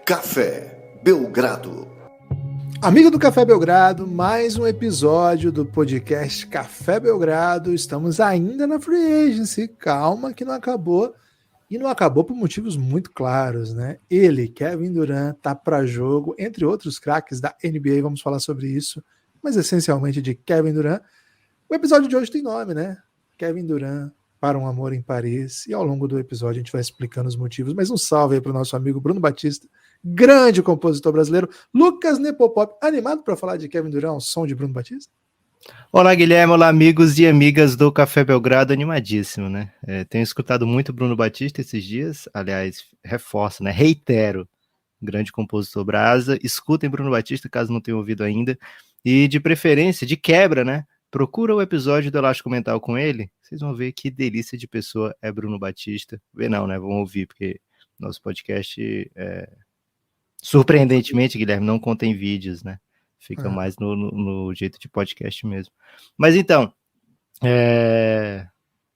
Café Belgrado. Amigo do Café Belgrado, mais um episódio do podcast Café Belgrado. Estamos ainda na Free Agency, calma que não acabou. E não acabou por motivos muito claros, né? Ele, Kevin Durant, tá para jogo, entre outros craques da NBA, vamos falar sobre isso, mas essencialmente de Kevin Durant. O episódio de hoje tem nome, né? Kevin Durant para um amor em Paris. E ao longo do episódio a gente vai explicando os motivos. Mas um salve aí para o nosso amigo Bruno Batista, grande compositor brasileiro. Lucas Nepopop, animado para falar de Kevin Durant, o som de Bruno Batista? Olá, Guilherme. Olá, amigos e amigas do Café Belgrado. Animadíssimo, né? Tenho escutado muito Bruno Batista esses dias. Aliás, reforço, né? Reitero, grande compositor brasa. Escutem Bruno Batista, caso não tenham ouvido ainda. E, de preferência, de quebra, né? Procura o episódio do Elástico Mental com ele. Vocês vão ver que delícia de pessoa é Bruno Batista. Vê não, né? Vão ouvir, porque nosso podcast, surpreendentemente, Guilherme, não contém vídeos, né? Fica mais no jeito de podcast mesmo. Mas então,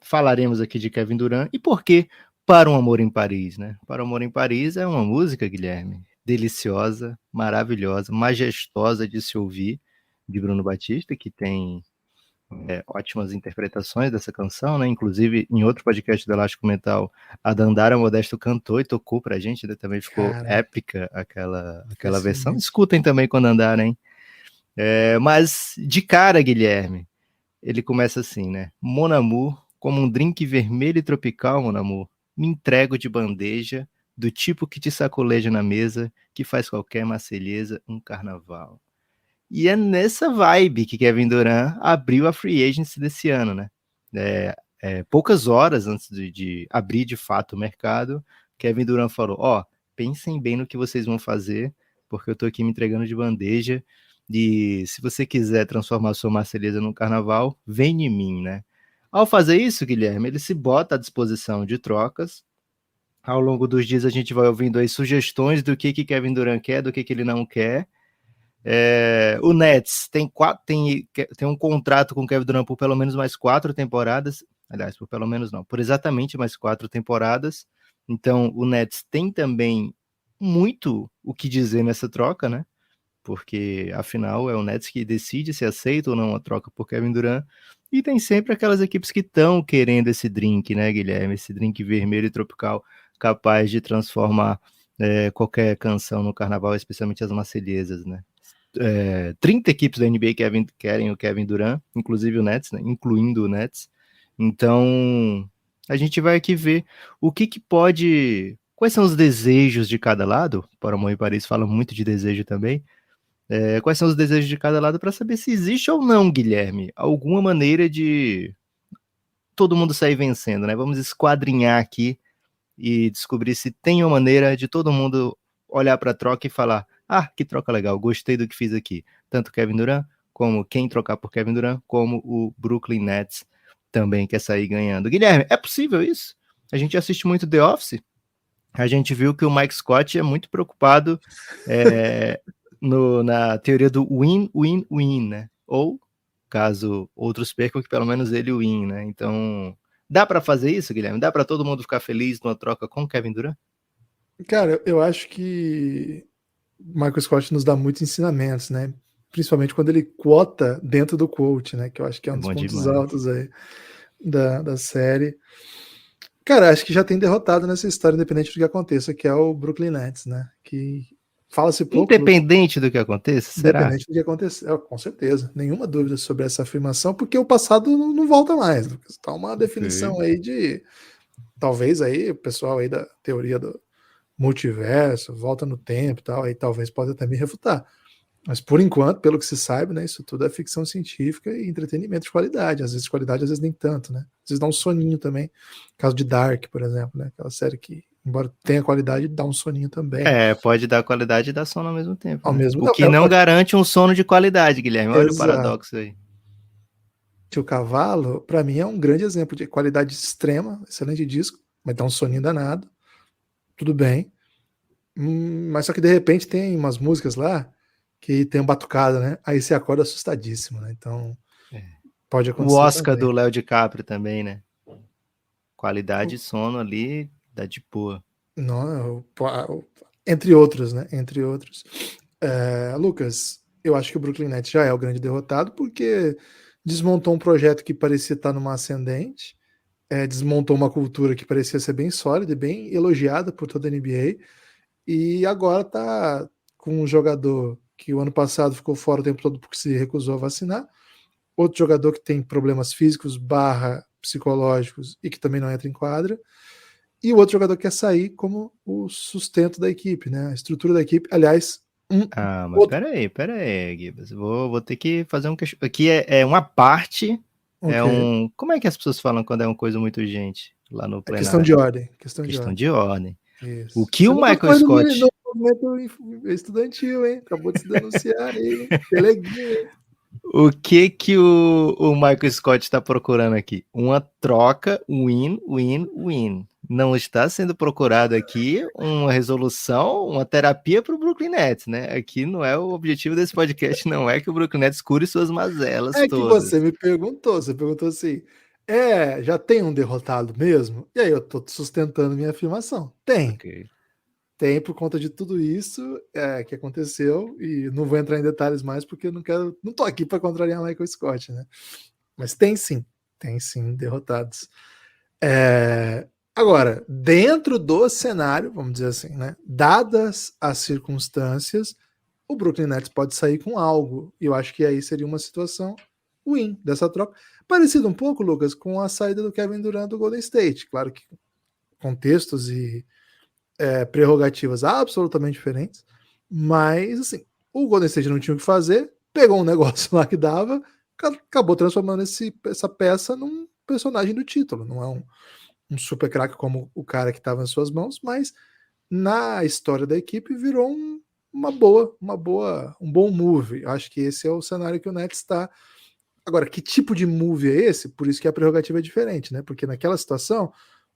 falaremos aqui de Kevin Durant. E por que Para um Amor em Paris, né? Para um Amor em Paris é uma música, Guilherme, deliciosa, maravilhosa, majestosa de se ouvir, de Bruno Batista, que tem ótimas interpretações dessa canção, né? Inclusive, em outro podcast do Elástico Mental, a Dandara Modesto cantou e tocou pra gente, né? Também ficou épica aquela versão. Escutem também quando andarem. Mas, de cara, Guilherme, ele começa assim, né? Mon amour, como um drink vermelho e tropical, mon amour, me entrego de bandeja, do tipo que te sacoleja na mesa, que faz qualquer marselhesa um carnaval. E é nessa vibe que Kevin Durant abriu a free agency desse ano, né? Poucas horas antes de abrir de fato o mercado, Kevin Durant falou, pensem bem no que vocês vão fazer, porque eu tô aqui me entregando de bandeja, e se você quiser transformar sua marselhesa num carnaval, vem em mim, né? Ao fazer isso, Guilherme, ele se bota à disposição de trocas. Ao longo dos dias a gente vai ouvindo aí sugestões do que Kevin Durant quer, do que ele não quer. O Nets tem um contrato com o Kevin Durant por pelo menos mais 4 temporadas. Aliás, por pelo menos não, por exatamente mais 4 temporadas. Então, o Nets tem também muito o que dizer nessa troca, né? Porque, afinal, é o Nets que decide se aceita ou não a troca por Kevin Durant. E tem sempre aquelas equipes que estão querendo esse drink, né, Guilherme? Esse drink vermelho e tropical capaz de transformar qualquer canção no carnaval, especialmente as marselhesas, né? 30 equipes da NBA querem o Kevin Durant, inclusive o Nets, né? Incluindo o Nets. Então, a gente vai aqui ver o que pode... Quais são os desejos de cada lado? Para o Amor em Paris fala muito de desejo também. Quais são os desejos de cada lado para saber se existe ou não, Guilherme, alguma maneira de todo mundo sair vencendo, né? Vamos esquadrinhar aqui e descobrir se tem uma maneira de todo mundo olhar para a troca e falar: que troca legal, gostei do que fiz aqui. Tanto Kevin Durant, como quem trocar por Kevin Durant, como o Brooklyn Nets também quer sair ganhando. Guilherme, é possível isso? A gente assiste muito The Office, a gente viu que o Mike Scott é muito preocupado na teoria do win-win-win, né? Ou, caso outros percam, que pelo menos ele win, né? Então, dá para fazer isso, Guilherme? Dá para todo mundo ficar feliz numa troca com Kevin Durant? Cara, eu acho que o Michael Scott nos dá muitos ensinamentos, né? Principalmente quando ele quota dentro do quote, né? Que eu acho que é um dos pontos altos aí da série. Cara, acho que já tem derrotado nessa história, independente do que aconteça, que é o Brooklyn Nets, né? Que fala-se pouco. Independente do que aconteça, será? Independente do que acontecer, com certeza. Nenhuma dúvida sobre essa afirmação, porque o passado não volta mais. Está uma definição aí de... Talvez aí o pessoal aí da teoria do multiverso, volta no tempo e tal, aí talvez pode até me refutar. Mas por enquanto, pelo que se sabe, né, isso tudo é ficção científica e entretenimento de qualidade. Às vezes qualidade, às vezes nem tanto, né? Às vezes dá um soninho também. Caso de Dark, por exemplo, né? Aquela série que, embora tenha qualidade, dá um soninho também. Pode dar qualidade e dar sono ao mesmo tempo. Ao né? mesmo O que não garante um sono de qualidade, Guilherme. Olha o paradoxo aí. O Cavalo, para mim, é um grande exemplo de qualidade extrema, excelente disco, mas dá um soninho danado. Tudo bem. Mas só que de repente tem umas músicas lá que tem um batucada, né? Aí você acorda assustadíssimo, né? Então, pode acontecer. O Oscar também. do Léo DiCaprio também, né? Qualidade de sono ali dá de boa. Não, Entre outros, né? Entre outros. Lucas, eu acho que o Brooklyn Nets já é o grande derrotado, porque desmontou um projeto que parecia estar numa ascendente, desmontou uma cultura que parecia ser bem sólida e bem elogiada por toda a NBA, e agora tá com um jogador que o ano passado ficou fora o tempo todo porque se recusou a vacinar, outro jogador que tem problemas físicos / psicológicos e que também não entra em quadra, e o outro jogador quer sair como o sustento da equipe, né? A estrutura da equipe. Aliás, mas peraí, Gibas. Vou ter que fazer um questionamento. Aqui é uma parte. Okay. Como é que as pessoas falam quando é uma coisa muito urgente lá no plenário? Questão de ordem. Questão de ordem. Isso. O que Você o nunca Michael foi Scott. no movimento estudantil, hein? Acabou de se denunciar aí, hein? Peleguinho, hein? O que o Michael Scott está procurando aqui? Uma troca win-win-win. Não está sendo procurado aqui uma resolução, uma terapia para o Brooklyn Nets, né? Aqui não é o objetivo desse podcast, não é que o Brooklyn Nets cure suas mazelas É que todas. você me perguntou, assim, já tem um derrotado mesmo? E aí eu tô sustentando minha afirmação. Tem. Okay. Tem por conta de tudo isso que aconteceu, e não vou entrar em detalhes mais porque eu não tô aqui para contrariar Michael Scott, né? Mas tem sim derrotados. Agora, dentro do cenário, vamos dizer assim, né? Dadas as circunstâncias, o Brooklyn Nets pode sair com algo, e eu acho que aí seria uma situação win dessa troca. Parecido um pouco, Lucas, com a saída do Kevin Durant do Golden State. Claro que contextos e prerrogativas absolutamente diferentes, mas assim, o Golden State não tinha o que fazer, pegou um negócio lá que dava, acabou transformando essa peça num personagem do título. Não é um super craque como o cara que estava em suas mãos, mas na história da equipe virou um bom move. Acho que esse é o cenário que o Nets está. Agora, que tipo de move é esse? Por isso que a prerrogativa é diferente, né? Porque naquela situação,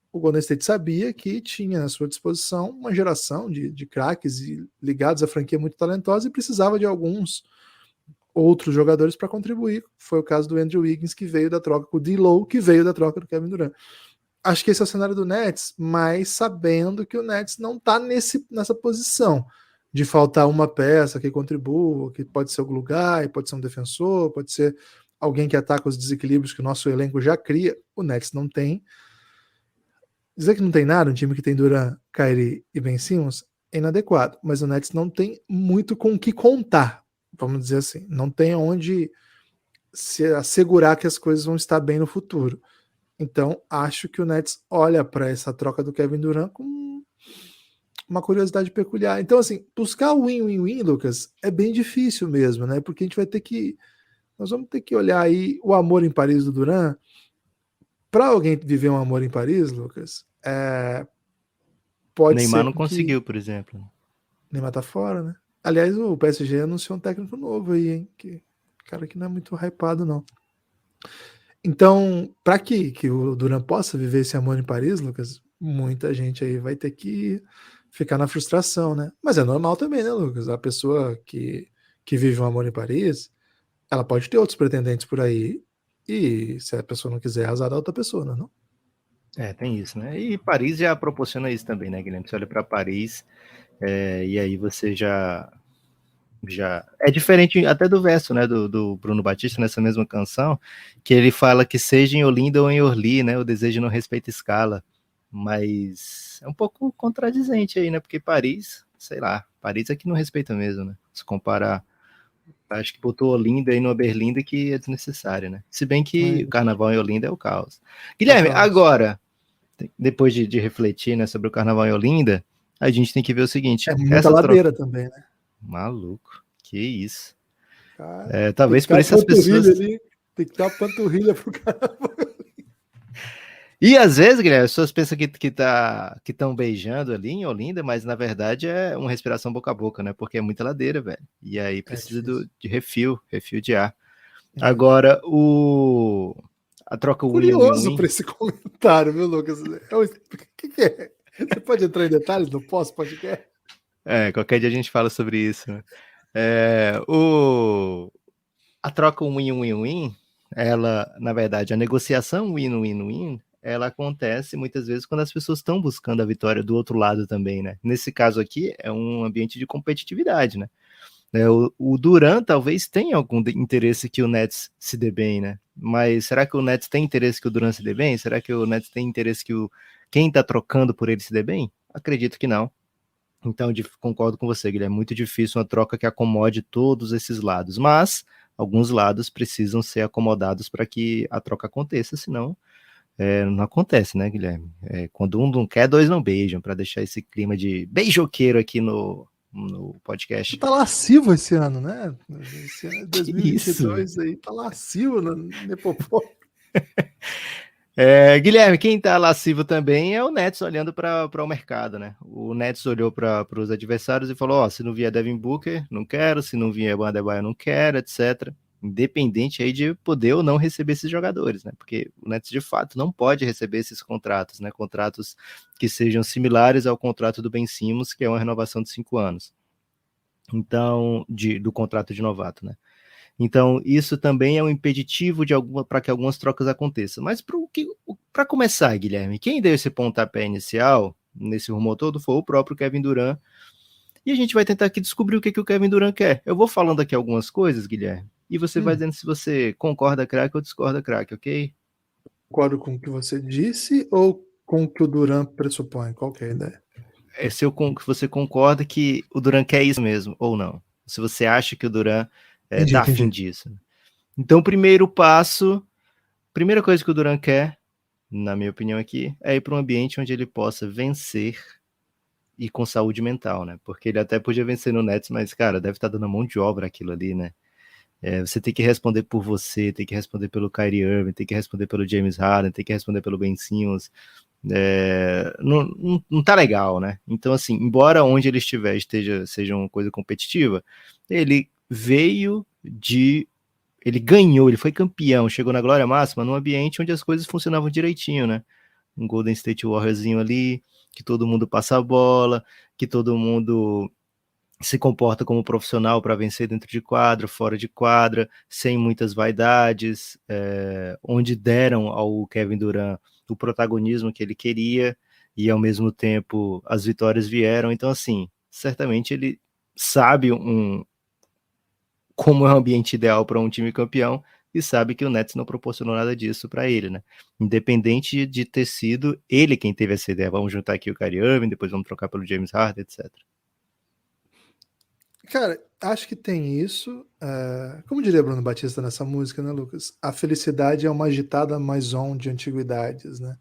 o Golden State sabia que tinha à sua disposição uma geração de craques ligados à franquia muito talentosa e precisava de alguns outros jogadores para contribuir. Foi o caso do Andrew Wiggins, que veio da troca com o D-Low, que veio da troca do Kevin Durant. Acho que esse é o cenário do Nets, mas sabendo que o Nets não está nessa posição de faltar uma peça que contribua, que pode ser o lugar, pode ser um defensor, pode ser alguém que ataca os desequilíbrios que o nosso elenco já cria. O Nets não tem. Dizer que não tem nada, um time que tem Durant, Kyrie e Ben Simmons, é inadequado, mas o Nets não tem muito com o que contar, vamos dizer assim. Não tem onde se assegurar que as coisas vão estar bem no futuro. Então, acho que o Nets olha para essa troca do Kevin Durant com uma curiosidade peculiar. Então, assim, buscar o win-win-win, Lucas, é bem difícil mesmo, né? Porque nós vamos ter que olhar aí o amor em Paris do Durant. Para alguém viver um amor em Paris, Lucas, pode Neymar ser não que conseguiu, por exemplo. Neymar tá fora, né? Aliás, o PSG anunciou um técnico novo aí, hein? Cara que não é muito hypado, não. Então, para que o Durant possa viver esse amor em Paris, Lucas, muita gente aí vai ter que ficar na frustração, né? Mas é normal também, né, Lucas? A pessoa que vive um amor em Paris, ela pode ter outros pretendentes por aí, e se a pessoa não quiser, azar da outra pessoa, não? Tem isso, né? E Paris já proporciona isso também, né, Guilherme? Você olha para Paris e aí você já é diferente até do verso, né, do Bruno Batista nessa mesma canção, que ele fala que seja em Olinda ou em Orly, né, o desejo não respeita escala, mas é um pouco contradizente aí, né, porque Paris, sei lá, Paris é que não respeita mesmo, né, se comparar, acho que botou Olinda aí numa Berlinda que é desnecessário, né, se bem que o carnaval em Olinda é o caos. Guilherme, agora, depois de refletir, né, sobre o carnaval em Olinda, a gente tem que ver o seguinte, é muita ladeira também, né? Maluco, que isso. Cara, Talvez por isso as pessoas... ali, tem que ter uma panturrilha pro cara. E às vezes, Guilherme, as pessoas pensam que estão beijando ali em Olinda, mas na verdade é uma respiração boca a boca, né? Porque é muita ladeira, velho. E aí precisa de refil de ar. Agora, a troca curioso para esse comentário, viu, Lucas? O que é? Você pode entrar em detalhes no pós-podcast? Qualquer dia a gente fala sobre isso, né? A troca win-win-win, ela, na verdade, a negociação win-win-win, ela acontece muitas vezes quando as pessoas estão buscando a vitória do outro lado também, né? Nesse caso aqui, é um ambiente de competitividade, né? O Durant talvez tenha algum interesse que o Nets se dê bem, né? Mas será que o Nets tem interesse que o Durant se dê bem? Será que o Nets tem interesse que quem tá trocando por ele se dê bem? Acredito que não. Então, concordo com você, Guilherme. É muito difícil uma troca que acomode todos esses lados. Mas alguns lados precisam ser acomodados para que a troca aconteça, senão não acontece, né, Guilherme? Quando um não quer, dois não beijam, para deixar esse clima de beijoqueiro aqui no podcast. Tá lascivo esse ano, né? Esse ano, Que isso? 2022 aí, tá lascivo no Nepopô. Guilherme, quem tá lascivo também é o Nets olhando para o mercado, né? O Nets olhou para os adversários e falou: se não vier Devin Booker, não quero, se não vier Bam Adebayo, não quero, etc. Independente aí de poder ou não receber esses jogadores, né? Porque o Nets de fato não pode receber esses contratos, né? Contratos que sejam similares ao contrato do Ben Simmons, que é uma renovação de 5 anos. Então, do contrato de novato, né? Então, isso também é um impeditivo para que algumas trocas aconteçam. Mas para começar, Guilherme, quem deu esse pontapé inicial nesse rumor todo foi o próprio Kevin Durant. E a gente vai tentar aqui descobrir o que o Kevin Durant quer. Eu vou falando aqui algumas coisas, Guilherme, e você vai dizendo se você concorda, craque, ou discorda, craque, ok? Concordo com o que você disse ou com o que o Durant pressupõe? Qual que é a ideia? Se você concorda que o Durant quer isso mesmo, ou não. Se você acha que o Durant dá fim disso. Então, primeira coisa que o Durant quer, na minha opinião aqui, é ir para um ambiente onde ele possa vencer e com saúde mental, né? Porque ele até podia vencer no Nets, mas, cara, deve estar dando mão de obra aquilo ali, né? Você tem que responder por você, tem que responder pelo Kyrie Irving, tem que responder pelo James Harden, tem que responder pelo Ben Simmons. Não tá legal, né? Então, assim, embora onde ele estiver seja uma coisa competitiva, ele ganhou, ele foi campeão, chegou na glória máxima num ambiente onde as coisas funcionavam direitinho, né? Um Golden State Warriorzinho ali, que todo mundo passa a bola, que todo mundo se comporta como profissional para vencer dentro de quadra, fora de quadra, sem muitas vaidades, onde deram ao Kevin Durant o protagonismo que ele queria e ao mesmo tempo as vitórias vieram. Então, assim, certamente ele sabe como é o ambiente ideal para um time campeão e sabe que o Nets não proporcionou nada disso para ele, né? Independente de ter sido ele quem teve essa ideia. Vamos juntar aqui o Kyrie Irving, depois vamos trocar pelo James Harden, etc. Cara, acho que tem isso. Como diria Bruno Batista nessa música, né, Lucas? A felicidade é uma agitada maison de antiguidades, né?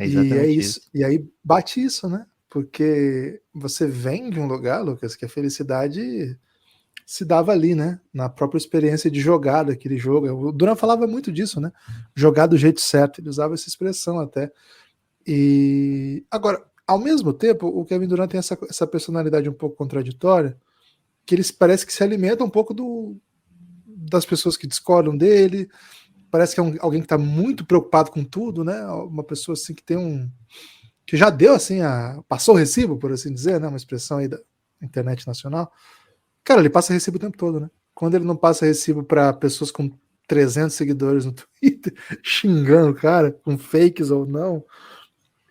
E é isso. E aí bate isso, né? Porque você vem de um lugar, Lucas, que a felicidade se dava ali, né? Na própria experiência de jogar daquele jogo. O Durant falava muito disso, né? Jogar do jeito certo. Ele usava essa expressão até. E agora, ao mesmo tempo, o Kevin Durant tem essa personalidade um pouco contraditória, que ele parece que se alimenta um pouco das pessoas que discordam dele. Parece que é alguém que está muito preocupado com tudo, né? Uma pessoa assim que tem que já deu assim, passou o recibo, por assim dizer, né? Uma expressão aí da internet nacional. Cara, ele passa recibo o tempo todo, né? Quando ele não passa recibo para pessoas com 300 seguidores no Twitter, xingando o cara, com fakes ou não,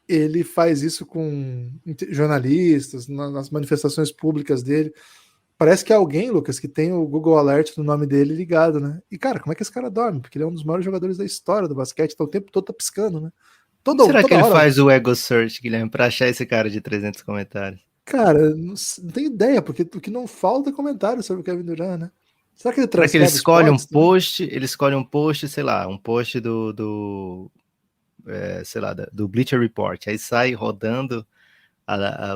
ele faz isso com jornalistas, nas manifestações públicas dele. Parece que é alguém, Lucas, que tem o Google Alert no nome dele ligado, né? E, cara, como é que esse cara dorme? Porque ele é um dos maiores jogadores da história do basquete, então o tempo todo tá piscando, né? Será que ele faz o ego search, Guilherme, pra achar esse cara de 300 comentários? Cara, não tenho ideia, porque o que não falta é comentário sobre o Kevin Durant, né? Será que ele transcreve? Será que ele escolhe um post, ele escolhe um post, sei lá, um post do Bleacher Report, aí sai rodando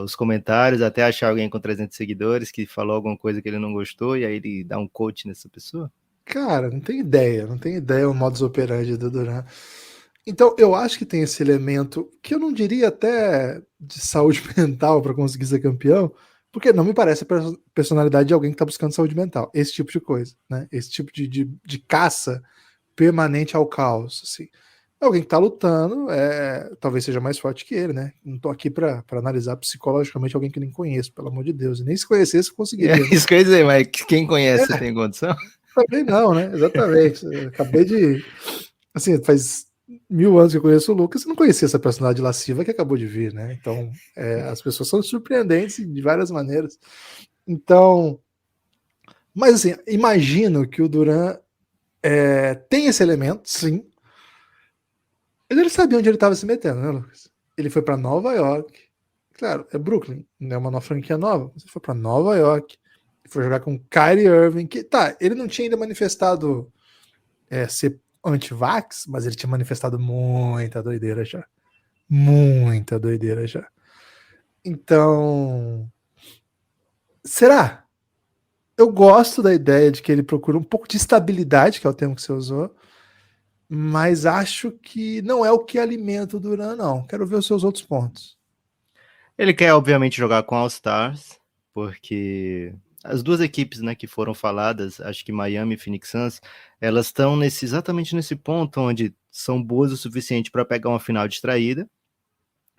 os comentários até achar alguém com 300 seguidores que falou alguma coisa que ele não gostou e aí ele dá um coach nessa pessoa? Cara, não tenho ideia o modus operandi do Durant. Então, eu acho que tem esse elemento que eu não diria até de saúde mental para conseguir ser campeão, porque não me parece a personalidade de alguém que está buscando saúde mental. Esse tipo de coisa, né? Esse tipo de caça permanente ao caos, assim. Alguém que está lutando, talvez seja mais forte que ele, né? Não estou aqui para analisar psicologicamente alguém que nem conheço, pelo amor de Deus. E nem se conhecesse, conseguiria. Né? Isso quer dizer, mas quem conhece tem condição? Também não, né? Exatamente. Acabei de... Assim, faz 1000 anos que eu conheço o Lucas, eu não conhecia essa personalidade lasciva que acabou de vir, né? Então, as pessoas são surpreendentes de várias maneiras. Então, mas assim, imagino que o Durant tem esse elemento, sim. Ele sabia onde ele estava se metendo, né, Lucas? Ele foi para Nova York. Claro, é Brooklyn, não é uma franquia nova. Ele foi para Nova York, foi jogar com Kyrie Irving, que tá, ele não tinha ainda manifestado ser anti-vax, mas ele tinha manifestado muita doideira já. Muita doideira já. Então, será? Eu gosto da ideia de que ele procura um pouco de estabilidade, que é o termo que você usou, mas acho que não é o que alimenta o Durant, não. Quero ver os seus outros pontos. Ele quer, obviamente, jogar com All-Stars, porque as duas equipes, né, que foram faladas, acho que Miami e Phoenix Suns, elas estão exatamente nesse ponto onde são boas o suficiente para pegar uma final distraída.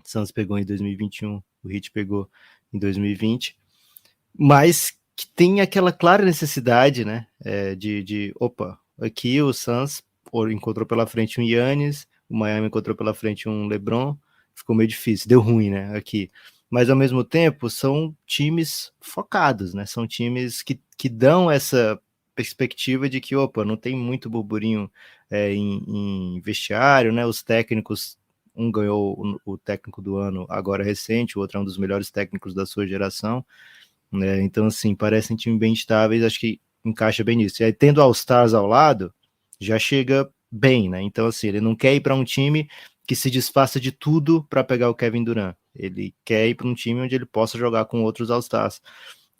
O Suns pegou em 2021, o Heat pegou em 2020, mas que tem aquela clara necessidade, né, opa, aqui o Suns encontrou pela frente um Giannis, o Miami encontrou pela frente um LeBron, ficou meio difícil, deu ruim, né, aqui. Mas, ao mesmo tempo, são times focados, né, são times que dão essa perspectiva de que, opa, não tem muito burburinho em vestiário, né, os técnicos, um ganhou o técnico do ano agora recente, o outro é um dos melhores técnicos da sua geração, né, então, assim, parecem times bem estáveis, acho que encaixa bem nisso. E aí, tendo All-Stars ao lado, já chega bem, né, então, assim, ele não quer ir para um time que se desfaça de tudo para pegar o Kevin Durant. Ele quer ir para um time onde ele possa jogar com outros All-Stars.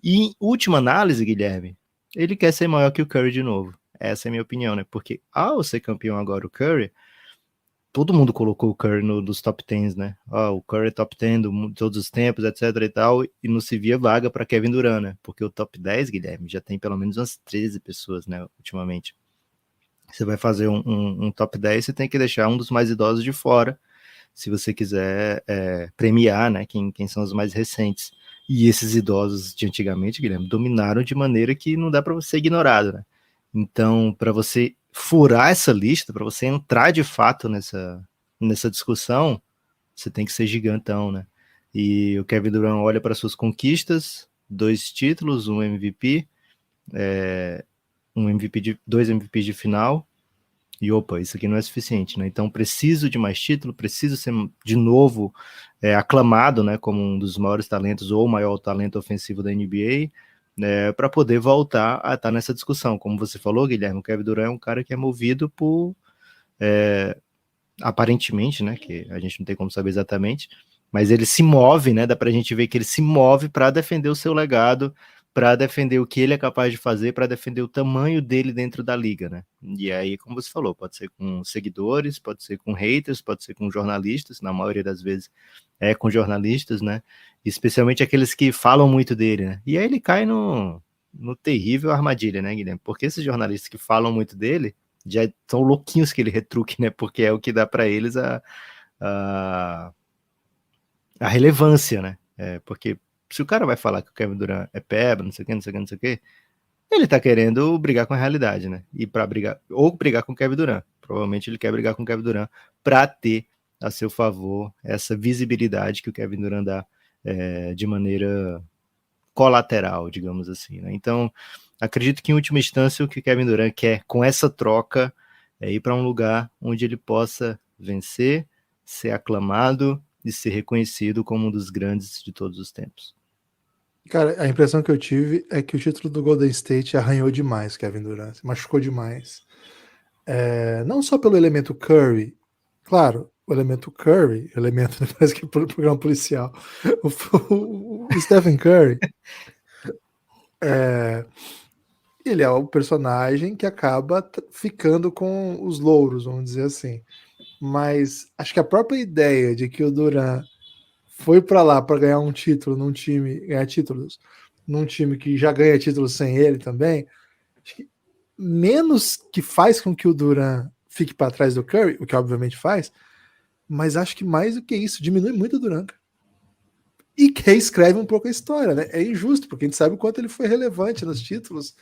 E, em última análise, Guilherme, ele quer ser maior que o Curry de novo. Essa é a minha opinião, né? Porque ao ser campeão agora o Curry, todo mundo colocou o Curry nos top 10, né? O Curry é top 10 de todos os tempos, etc e tal, e não se via vaga para Kevin Durant, né? Porque o top 10, Guilherme, já tem pelo menos umas 13 pessoas, né, ultimamente. Você vai fazer um top 10, você tem que deixar um dos mais idosos de fora, se você quiser premiar, né, quem são os mais recentes. E esses idosos de antigamente, Guilherme, dominaram de maneira que não dá para você ser ignorado, né? Então, para você furar essa lista, para você entrar de fato nessa discussão, você tem que ser gigantão, né? E o Kevin Durant olha para suas conquistas, 2 títulos, um MVP, dois MVPs de final, e opa, isso aqui não é suficiente, né? Então preciso de mais título, preciso ser de novo aclamado, né, como um dos maiores talentos ou o maior talento ofensivo da NBA, né, para poder voltar a estar nessa discussão. Como você falou, Guilherme, o Kevin Durant é um cara que é movido por aparentemente, né, que a gente não tem como saber exatamente, mas ele se move, né, dá pra gente ver que ele se move para defender o seu legado, para defender o que ele é capaz de fazer, para defender o tamanho dele dentro da liga, né? E aí, como você falou, pode ser com seguidores, pode ser com haters, pode ser com jornalistas, na maioria das vezes é com jornalistas, né? Especialmente aqueles que falam muito dele, né? E aí ele cai no terrível armadilha, né, Guilherme? Porque esses jornalistas que falam muito dele já são louquinhos que ele retruque, né? Porque é o que dá para eles a relevância, né? Porque se o cara vai falar que o Kevin Durant é peba, não sei o que, não sei o que, não sei o que, ele tá querendo brigar com a realidade, né? E para brigar, ou brigar com o Kevin Durant. Provavelmente ele quer brigar com o Kevin Durant para ter a seu favor essa visibilidade que o Kevin Durant dá de maneira colateral, digamos assim, né? Então, acredito que em última instância o que o Kevin Durant quer com essa troca é ir para um lugar onde ele possa vencer, ser aclamado e ser reconhecido como um dos grandes de todos os tempos. Cara, a impressão que eu tive é que o título do Golden State arranhou demais Kevin Durant, machucou demais. Não só pelo elemento Curry, claro, o elemento Curry, parece que é programa policial, o Stephen Curry, ele é o personagem que acaba ficando com os louros, vamos dizer assim. Mas acho que a própria ideia de que o Durant foi para lá para ganhar um título num time, ganhar títulos num time que já ganha títulos sem ele também, acho que menos que faz com que o Durant fique para trás do Curry, o que obviamente faz, mas acho que mais do que isso, diminui muito o Durant. E reescreve um pouco a história, né? É injusto, porque a gente sabe o quanto ele foi relevante nos títulos,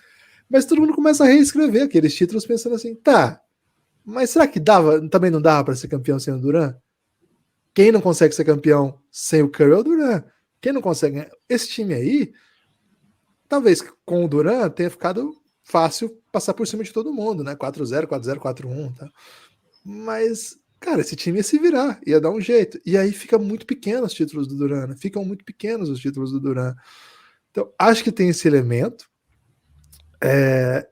mas todo mundo começa a reescrever aqueles títulos pensando assim, tá, Mas será que também não dava para ser campeão sem o Durant? Quem não consegue ser campeão sem o Curry é o Durant. Quem não consegue... Esse time aí, talvez com o Durant tenha ficado fácil passar por cima de todo mundo, né? 4-0, 4-0, 4-1, tá? Mas, cara, esse time ia se virar, ia dar um jeito. E aí fica muito pequeno os títulos do Durant, né? Ficam muito pequenos os títulos do Durant. Então, acho que tem esse elemento.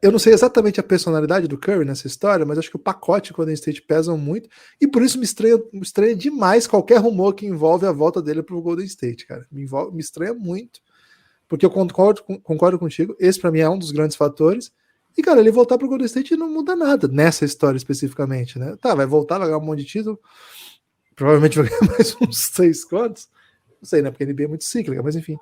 Eu não sei exatamente a personalidade do Curry nessa história, mas acho que o pacote e o Golden State pesam muito, e por isso me estranha demais qualquer rumor que envolve a volta dele para o Golden State, cara. Me estranha muito, porque eu concordo contigo, esse para mim é um dos grandes fatores, e cara, ele voltar para o Golden State não muda nada nessa história especificamente, né? Tá, vai voltar, vai ganhar um monte de título, provavelmente vai ganhar mais uns 6 quantos, não sei, né, porque a NBA é muito cíclica, mas enfim.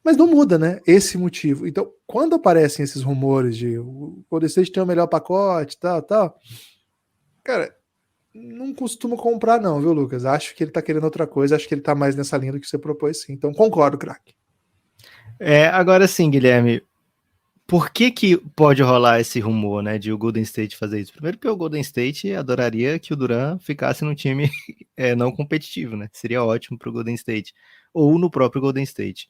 Mas não muda, né? Esse motivo. Então, quando aparecem esses rumores de o Golden State tem o melhor pacote, tal, cara, não costumo comprar, não, viu, Lucas? Acho que ele tá querendo outra coisa, acho que ele tá mais nessa linha do que você propôs, sim. Então, concordo, craque. Agora sim, Guilherme. Por que pode rolar esse rumor, né, de o Golden State fazer isso? Primeiro que o Golden State adoraria que o Durant ficasse num time não competitivo, né? Seria ótimo para o Golden State. Ou no próprio Golden State.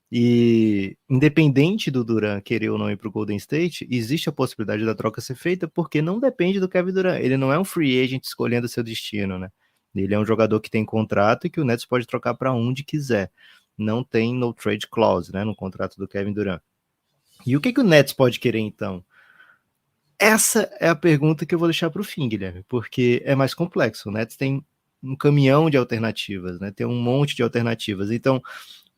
E independente do Durant querer ou não ir para o Golden State, existe a possibilidade da troca ser feita porque não depende do Kevin Durant. Ele não é um free agent escolhendo seu destino, né? Ele é um jogador que tem contrato e que o Nets pode trocar para onde quiser. Não tem no trade clause, né, no contrato do Kevin Durant. E o que o Nets pode querer então? Essa é a pergunta que eu vou deixar para o fim, Guilherme, porque é mais complexo. O Nets tem um caminhão de alternativas, né? Tem um monte de alternativas. Então,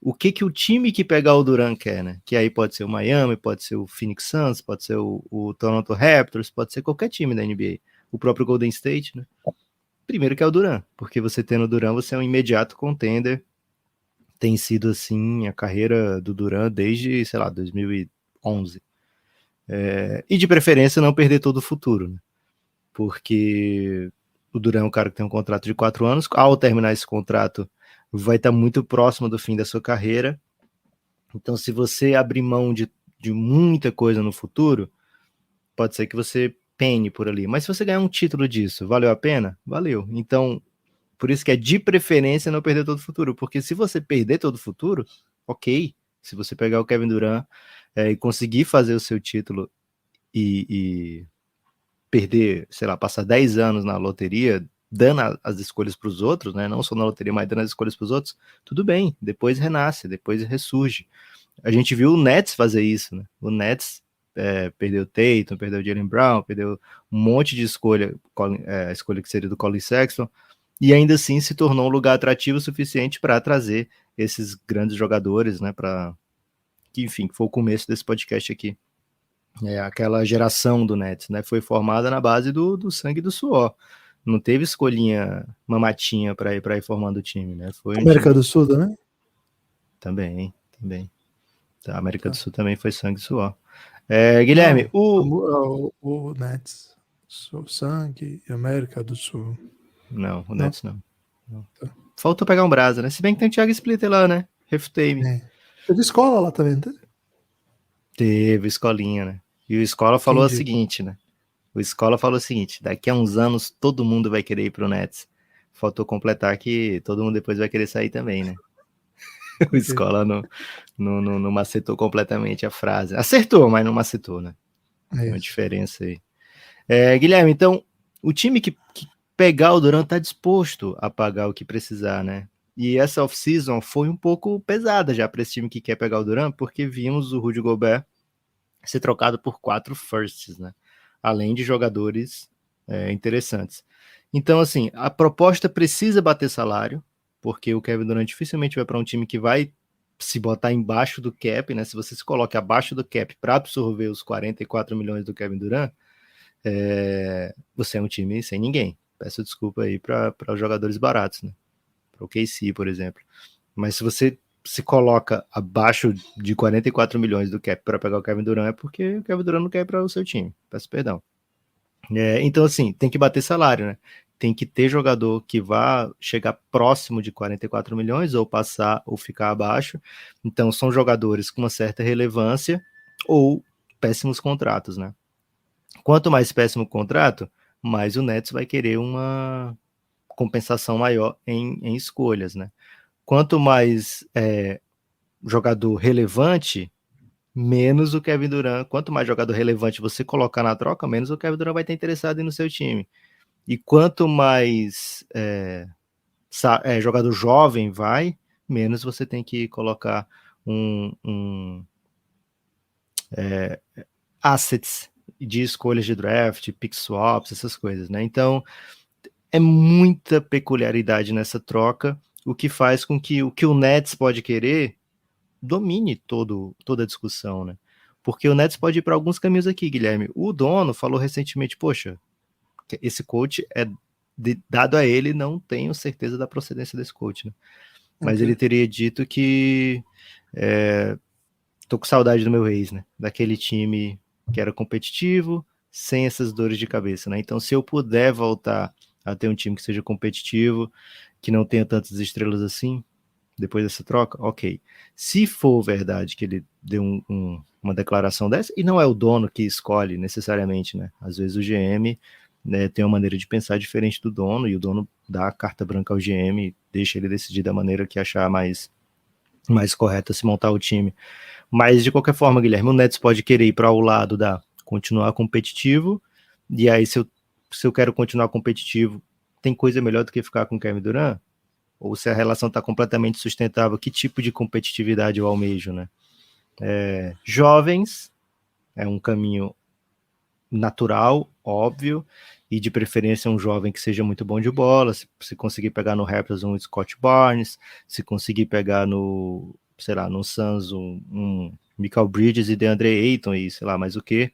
o que o time que pegar o Durant quer, né? Que aí pode ser o Miami, pode ser o Phoenix Suns, pode ser o Toronto Raptors, pode ser qualquer time da NBA. O próprio Golden State, né? Primeiro que é o Durant, porque você tendo o Durant, você é um imediato contender. Tem sido assim a carreira do Durant desde, sei lá, 2011. E de preferência não perder todo o futuro, né? Porque o Durant é um cara que tem um contrato de 4 anos. Ao terminar esse contrato, vai estar muito próximo do fim da sua carreira. Então, se você abrir mão de muita coisa no futuro, pode ser que você pene por ali. Mas se você ganhar um título disso, valeu a pena? Valeu. Então, por isso que é de preferência não perder todo o futuro. Porque se você perder todo o futuro, ok. Se você pegar o Kevin Durant e conseguir fazer o seu título e perder, sei lá, passar 10 anos na loteria, dando as escolhas para os outros, né? Não só na loteria, mas dando as escolhas para os outros, tudo bem, depois renasce, depois ressurge. A gente viu o Nets fazer isso, né? O Nets perdeu o Tatum, perdeu o Jaylen Brown, perdeu um monte de escolha, a escolha que seria do Colin Sexton, e ainda assim se tornou um lugar atrativo o suficiente para trazer esses grandes jogadores, né? Que, enfim, foi o começo desse podcast aqui. Aquela geração do Nets, né? Foi formada na base do sangue e do suor. Não teve escolhinha mamatinha para ir formando o time, né? Foi América do Sul, né? Também. A América do Sul também foi sangue e suor. Guilherme, o Nets, sangue e América do Sul. Não, o Nets não. Tá. Faltou pegar um brasa, né? Se bem que tem o Thiago Splitter lá, né? Refutei-me. Teve escola lá também, tá? Teve escolinha, né? E o Escola falou o seguinte, né? O Escola falou o seguinte: daqui a uns anos todo mundo vai querer ir pro Nets. Faltou completar que todo mundo depois vai querer sair também, né? O Escola não macetou completamente a frase. Acertou, mas não macetou, né? Tem uma diferença aí. Guilherme, então, o time que pegar o Durant tá disposto a pagar o que precisar, né? E essa off-season foi um pouco pesada já para esse time que quer pegar o Durant, porque vimos o Rudy Gobert ser trocado por 4 firsts, né? Além de jogadores interessantes. Então, assim, a proposta precisa bater salário, porque o Kevin Durant dificilmente vai para um time que vai se botar embaixo do cap, né? Se você se coloca abaixo do cap para absorver os 44 milhões do Kevin Durant, você é um time sem ninguém. Peço desculpa aí para os jogadores baratos, né? Para o KC, por exemplo. Mas se você se coloca abaixo de 44 milhões do cap para pegar o Kevin Durant, é porque o Kevin Durant não quer ir para o seu time. Peço perdão. Então, assim, tem que bater salário, né? Tem que ter jogador que vá chegar próximo de 44 milhões, ou passar, ou ficar abaixo. Então, são jogadores com uma certa relevância, ou péssimos contratos, né? Quanto mais péssimo contrato, mas o Nets vai querer uma compensação maior em escolhas, né? Quanto mais jogador relevante, menos o Kevin Durant. Quanto mais jogador relevante você colocar na troca, menos o Kevin Durant vai estar interessado em no seu time. E quanto mais jogador jovem vai, menos você tem que colocar assets de escolhas de draft, pick swaps, essas coisas, né? Então, é muita peculiaridade nessa troca, o que faz com que o que o Nets pode querer domine toda a discussão, né? Porque o Nets pode ir para alguns caminhos aqui, Guilherme. O dono falou recentemente, poxa, esse coach dado a ele, não tenho certeza da procedência desse coach, né? Mas ele teria dito que tô com saudade do meu ex, né? Daquele time que era competitivo, sem essas dores de cabeça, né? Então, se eu puder voltar a ter um time que seja competitivo, que não tenha tantas estrelas assim, depois dessa troca, ok. Se for verdade que ele deu uma declaração dessa, e não é o dono que escolhe necessariamente, né? Às vezes o GM, né, tem uma maneira de pensar diferente do dono, e o dono dá a carta branca ao GM, deixa ele decidir da maneira que achar mais correta se montar o time. Mas, de qualquer forma, Guilherme, o Nets pode querer ir para o lado da continuar competitivo, e aí se eu quero continuar competitivo, tem coisa melhor do que ficar com o Kevin Durant? Ou se a relação está completamente sustentável, que tipo de competitividade eu almejo, né? Jovens é um caminho natural, óbvio, e de preferência um jovem que seja muito bom de bola, se conseguir pegar no Raptors um Scott Barnes, se conseguir pegar no Suns um Michael Bridges e DeAndre Ayton e sei lá mais o que,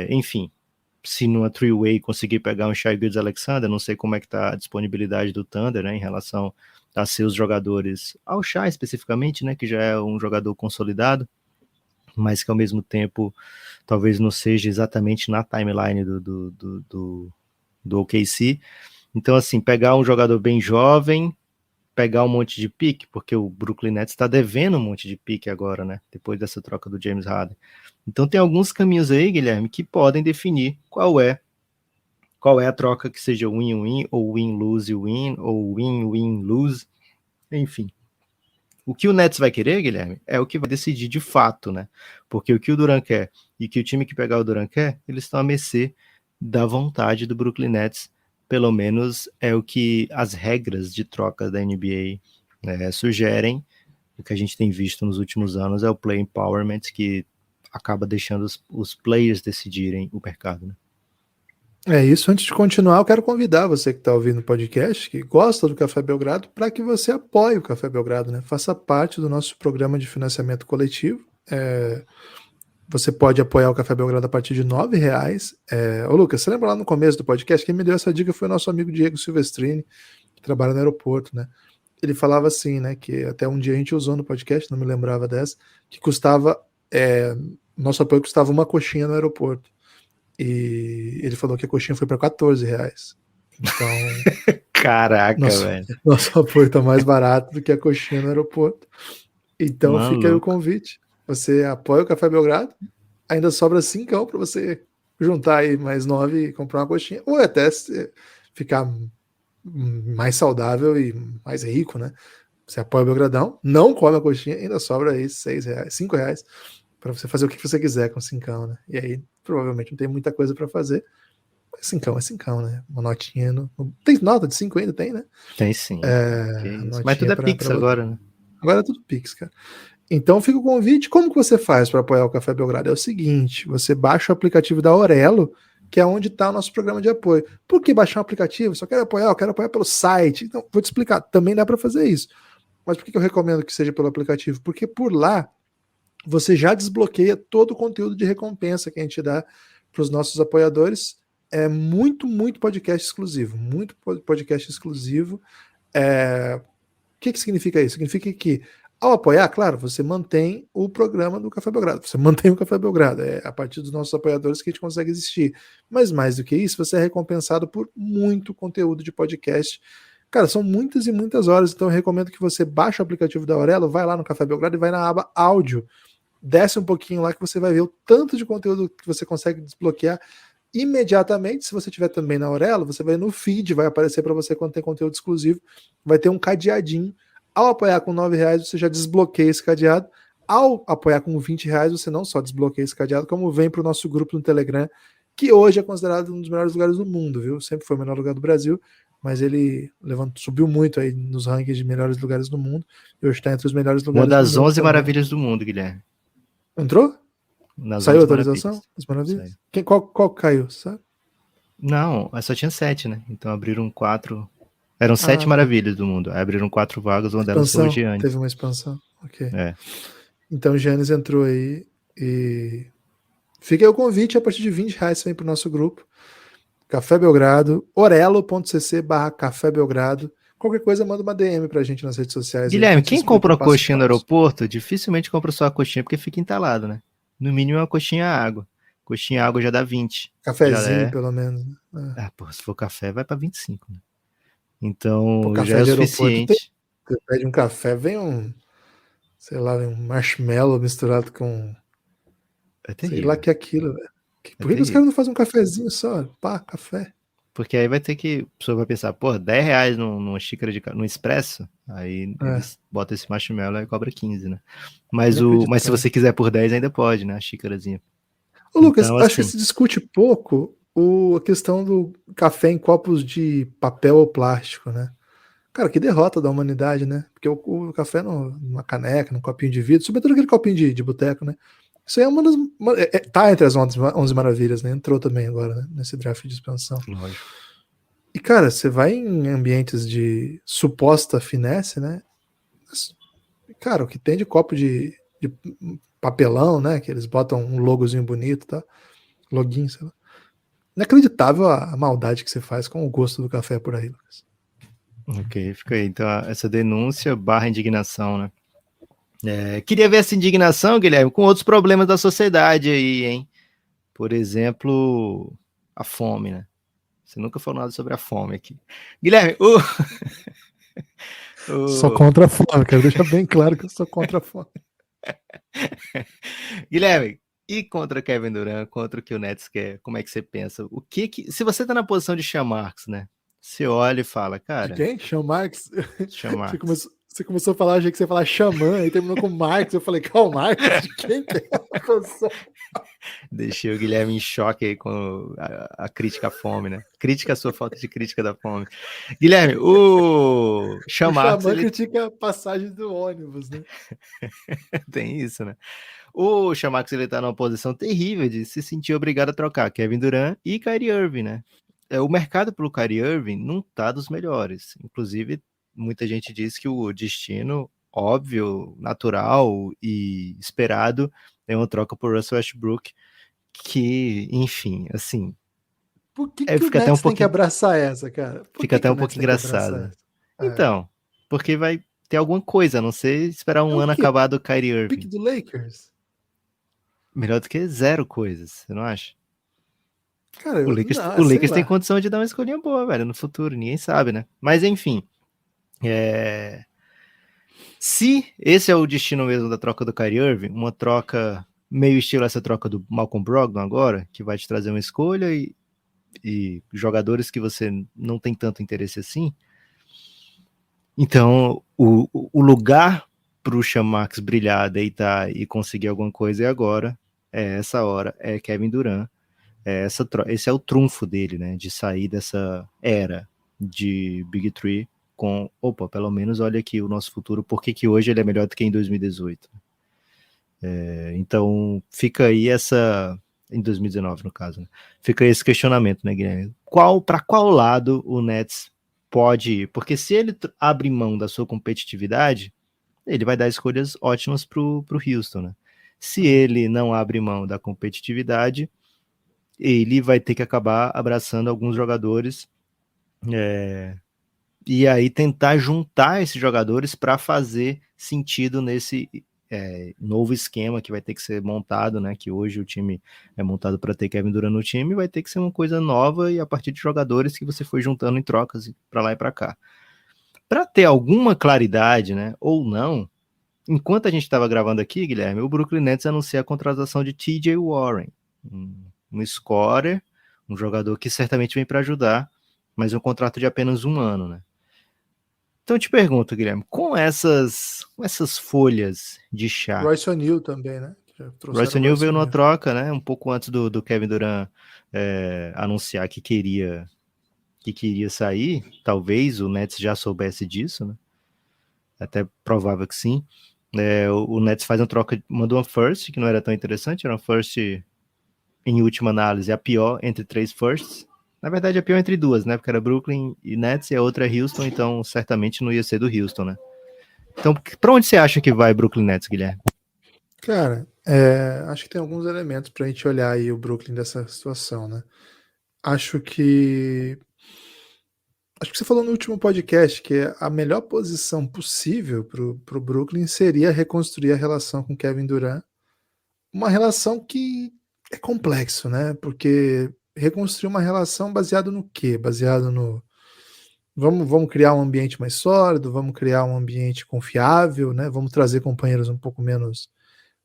enfim, se numa three-way conseguir pegar um Shai Gilgeous-Alexander, não sei como é que tá a disponibilidade do Thunder, né, em relação a seus jogadores, ao Shai especificamente, né, que já é um jogador consolidado, mas que ao mesmo tempo talvez não seja exatamente na timeline do OKC. Então, assim, pegar um jogador bem jovem, pegar um monte de pique, porque o Brooklyn Nets está devendo um monte de pique agora, né? Depois dessa troca do James Harden. Então tem alguns caminhos aí, Guilherme, que podem definir qual é a troca que seja win-win, ou win-lose-win, ou win-win-lose, enfim. O que o Nets vai querer, Guilherme, é o que vai decidir de fato, né? Porque o que o Durant quer e que o time que pegar o Durant quer, eles estão a mercê da vontade do Brooklyn Nets. Pelo menos é o que as regras de troca da NBA sugerem. O que a gente tem visto nos últimos anos é o play empowerment, que acaba deixando os players decidirem o mercado, né? É isso. Antes de continuar, eu quero convidar você que está ouvindo o podcast, que gosta do Café Belgrado, para que você apoie o Café Belgrado, né? Faça parte do nosso programa de financiamento coletivo. Você pode apoiar o Café Belgrado a partir de R$9. Ô Lucas, você lembra lá no começo do podcast, quem me deu essa dica foi o nosso amigo Diego Silvestrini, que trabalha no aeroporto, né? Ele falava assim, né, que até um dia a gente usou no podcast, não me lembrava dessa, que custava, nosso apoio custava uma coxinha no aeroporto. E ele falou que a coxinha foi para R$14. Então, caraca, velho. Nosso apoio está mais barato do que a coxinha no aeroporto. Então, Maluco. Fica aí o convite. Você apoia o Café Belgrado, ainda sobra 5 para você juntar aí mais 9 e comprar uma coxinha, ou até ficar mais saudável e mais rico, né? Você apoia o Belgradão, não come a coxinha, ainda sobra aí R$6, R$5 para você fazer o que você quiser com 5, né? E aí provavelmente não tem muita coisa para fazer. Mas 5 é 5, né? Uma notinha. Tem nota de 5 ainda? Tem, né? Tem sim. Mas tudo é Pix agora, né? Agora é tudo Pix, cara. Então fica o convite. Como que você faz para apoiar o Café Belgrado? É o seguinte, você baixa o aplicativo da Aurelo, que é onde está o nosso programa de apoio. Por que baixar um aplicativo? Só quero apoiar, eu quero apoiar pelo site. Então, vou te explicar. Também dá para fazer isso. Mas por que eu recomendo que seja pelo aplicativo? Porque por lá você já desbloqueia todo o conteúdo de recompensa que a gente dá para os nossos apoiadores. É muito podcast exclusivo. Muito podcast exclusivo. O que significa isso? Significa que, ao apoiar, claro, você mantém o programa do Café Belgrado. Você mantém o Café Belgrado. É a partir dos nossos apoiadores que a gente consegue existir. Mas mais do que isso, você é recompensado por muito conteúdo de podcast. Cara, são muitas e muitas horas. Então eu recomendo que você baixe o aplicativo da Aurelo, vai lá no Café Belgrado e vai na aba áudio. Desce um pouquinho lá que você vai ver o tanto de conteúdo que você consegue desbloquear. imediatamente. Se você tiver também na Aurelo, você vai no feed, vai aparecer para você quando tem conteúdo exclusivo, vai ter um cadeadinho. Ao apoiar com R$9, você já desbloqueia esse cadeado. Ao apoiar com R$20, você não só desbloqueia esse cadeado, como vem para o nosso grupo no Telegram, que hoje é considerado um dos melhores lugares do mundo, viu? Sempre foi o melhor lugar do Brasil, mas ele subiu muito aí nos rankings de melhores lugares do mundo, e hoje está entre os melhores lugares do mundo. Uma das 11 também. maravilhas do mundo, Guilherme. Entrou? Saiu a atualização? As maravilhas? Qual caiu, sabe? Não, só tinha 7, né? Então abriram 4. Eram 7 maravilhas do mundo. Aí abriram 4 vagas, uma delas foi o Giannis. Teve uma expansão, ok. Então o Giannis entrou aí e fica aí o convite, a partir de R$20 você vem para o nosso grupo. Café Belgrado, orelo.cc/Café Belgrado. Qualquer coisa, manda uma DM pra gente nas redes sociais. Guilherme, quem compra uma coxinha no aeroporto, dificilmente compra só a coxinha, porque fica entalado, né? No mínimo uma coxinha água. Coxinha água já dá 20. Cafezinho, pelo menos. Se for café, vai pra 25, né? Então, café já é o suficiente. Você pede um café, vem sei lá, um marshmallow misturado com... sei lá que é aquilo, velho. Por que os caras não fazem um cafezinho só? Pá, café. Porque aí vai ter que... A pessoa vai pensar, R$10 numa xícara no expresso, aí eles botam esse marshmallow e cobra 15, né? Mas se você quiser por 10 ainda pode, né? A xícarazinha. Ô, Lucas, então, acho que se discute pouco a questão do café em copos de papel ou plástico, né? Cara, que derrota da humanidade, né? Porque o café numa caneca, num copinho de vidro, sobretudo aquele copinho de boteco, né? Isso aí é uma das... tá entre as 11 maravilhas, né? Entrou também agora, né? Nesse draft de expansão. Lógico. E, cara, você vai em ambientes de suposta finesse, né? Mas, cara, o que tem de copo de papelão, né? Que eles botam um logozinho bonito, tá? Login, sei lá. Inacreditável a maldade que você faz com o gosto do café por aí, Lucas. Ok, fica aí. Então, essa denúncia / indignação, né? Queria ver essa indignação, Guilherme, com outros problemas da sociedade aí, hein? Por exemplo, a fome, né? Você nunca falou nada sobre a fome aqui. Guilherme, Sou contra a fome, quero deixar bem claro que eu sou contra a fome. Guilherme, e contra Kevin Durant, contra o que o Nets quer, como é que você pensa? Se você tá na posição de Sean Marks, né? Você olha e fala, cara... De quem? Sean Marks? Sean Marks. Você começou a falar, achei que você ia falar xamã, aí terminou com Marx. Eu falei, qual Marx? De quem que é a posição? Deixei o Guilherme em choque aí com a crítica à fome, né? Crítica à sua falta de crítica da fome. Guilherme, o Sean Marks... Xamã critica a passagem do ônibus, né? Tem isso, né? O Sean Marks, ele tá numa posição terrível de se sentir obrigado a trocar Kevin Durant e Kyrie Irving, né? O mercado pelo Kyrie Irving não tá dos melhores. Inclusive, muita gente diz que o destino óbvio, natural e esperado é uma troca por Russell Westbrook, que, enfim, assim... Por que o Nets tem que abraçar essa, cara? Fica até um pouco engraçado. Então, porque vai ter alguma coisa, a não ser esperar um ano acabar do Kyrie Irving. Pique do Lakers? Melhor do que 0 coisas, você não acha? Cara, o Lakers tem condição de dar uma escolhinha boa, velho, no futuro, ninguém sabe, né? Mas enfim, se esse é o destino mesmo da troca do Kyrie Irving, uma troca meio estilo essa troca do Malcolm Brogdon agora, que vai te trazer uma escolha e jogadores que você não tem tanto interesse assim, então o lugar para o Sean Marks brilhar, deitar e conseguir alguma coisa é agora, essa hora, é Kevin Durant. Esse é o trunfo dele, né? De sair dessa era de Big Three com, pelo menos olha aqui o nosso futuro, por que hoje ele é melhor do que em 2018. Então fica aí em 2019 no caso, né? Fica aí esse questionamento, né, Guilherme? Para qual lado o Nets pode ir? Porque se ele abre mão da sua competitividade, ele vai dar escolhas ótimas pro Houston, né? Se ele não abre mão da competitividade, ele vai ter que acabar abraçando alguns jogadores e aí tentar juntar esses jogadores para fazer sentido nesse novo esquema que vai ter que ser montado, né? Que hoje o time é montado para ter Kevin Durant no time, vai ter que ser uma coisa nova e a partir de jogadores que você foi juntando em trocas para lá e para cá. Para ter alguma claridade, né? Ou não, enquanto a gente estava gravando aqui, Guilherme, o Brooklyn Nets anuncia a contratação de TJ Warren, um scorer, Um jogador que certamente vem para ajudar, mas um contrato de apenas 1 ano, né? Então eu te pergunto, Guilherme, com essas folhas de chá, Royce O'Neal também, né? Já Royce trouxeram o O'Neal Royce veio numa O'Neal. troca, né? Um pouco antes do Kevin Durant anunciar que queria sair. Talvez o Nets já soubesse disso, né? Até provável que sim. O Nets faz uma troca, mandou uma first, que não era tão interessante, era uma first, em última análise, a pior entre 3 firsts. Na verdade, a pior entre 2, né? Porque era Brooklyn e Nets e a outra é Houston, então certamente não ia ser do Houston, né? Então, pra onde você acha que vai Brooklyn Nets, Guilherme? Cara, acho que tem alguns elementos pra gente olhar aí o Brooklyn dessa situação, né? Acho que você falou no último podcast que a melhor posição possível pro Brooklyn seria reconstruir a relação com Kevin Durant. Uma relação que é complexo, né? Porque reconstruir uma relação baseado no quê? Baseado no vamos criar um ambiente mais sólido, vamos criar um ambiente confiável, né? Vamos trazer companheiros um pouco menos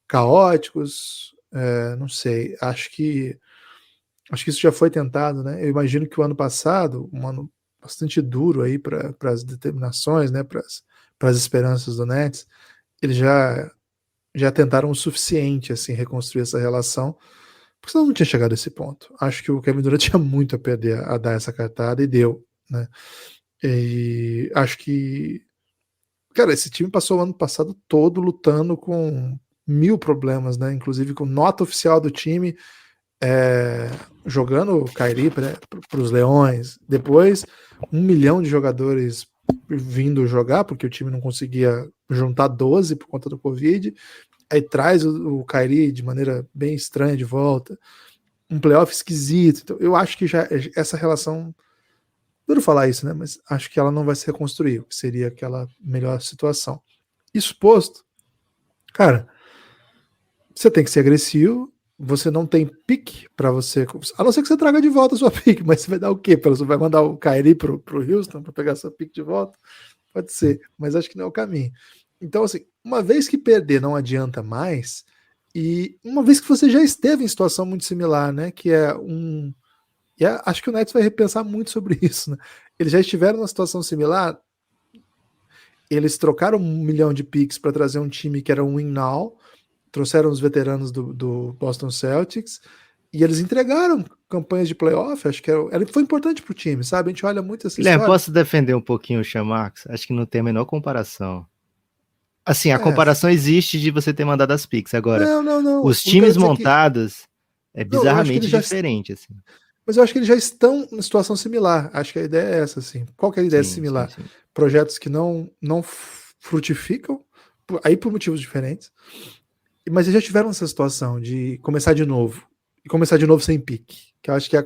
caóticos. Não sei, acho que isso já foi tentado, né? Eu imagino que o ano passado, um ano bastante duro aí para as determinações, né? Para as esperanças do Nets, eles já tentaram o suficiente assim reconstruir essa relação, porque senão não tinha chegado a esse ponto. Acho que o Kevin Durant tinha muito a perder a dar essa cartada e deu, né? E acho que, cara, esse time passou o ano passado todo lutando com 1000 problemas, né? Inclusive com nota oficial do time, jogando o Kyrie para os Leões. Depois, 1 milhão de jogadores vindo jogar, porque o time não conseguia juntar 12 por conta do Covid. Aí traz o Kyrie de maneira bem estranha de volta. Um playoff esquisito. Então, eu acho que já essa relação. Duro falar isso, né? Mas acho que ela não vai se reconstruir, o que seria aquela melhor situação. Isso posto, cara, você tem que ser agressivo. Você não tem pique para você. A não ser que você traga de volta a sua pique, mas você vai dar o quê? Você vai mandar o Kyrie pro Houston para pegar sua pique de volta? Pode ser, mas acho que não é o caminho. Então, assim, uma vez que perder não adianta mais, e uma vez que você já esteve em situação muito similar, né? Que é um. Acho que o Nets vai repensar muito sobre isso, né? Eles já estiveram numa situação similar. Eles trocaram 1 milhão de picks para trazer um time que era um win now, trouxeram os veteranos do Boston Celtics e eles entregaram campanhas de playoff. Acho que foi importante para o time, sabe? A gente olha muito essa Guilherme, história. posso defender um pouquinho o Chamax? Acho que não tem a menor comparação. Assim, a comparação existe de você ter mandado as picks. Agora, não. os times montados é bizarramente diferente, assim. Mas eu acho que eles já estão em situação similar. Acho que a ideia é essa, assim. Qual que é a ideia similar? Sim. Projetos que não frutificam, aí por motivos diferentes, mas eles já tiveram essa situação de começar de novo. E começar de novo sem pique. Que eu acho que é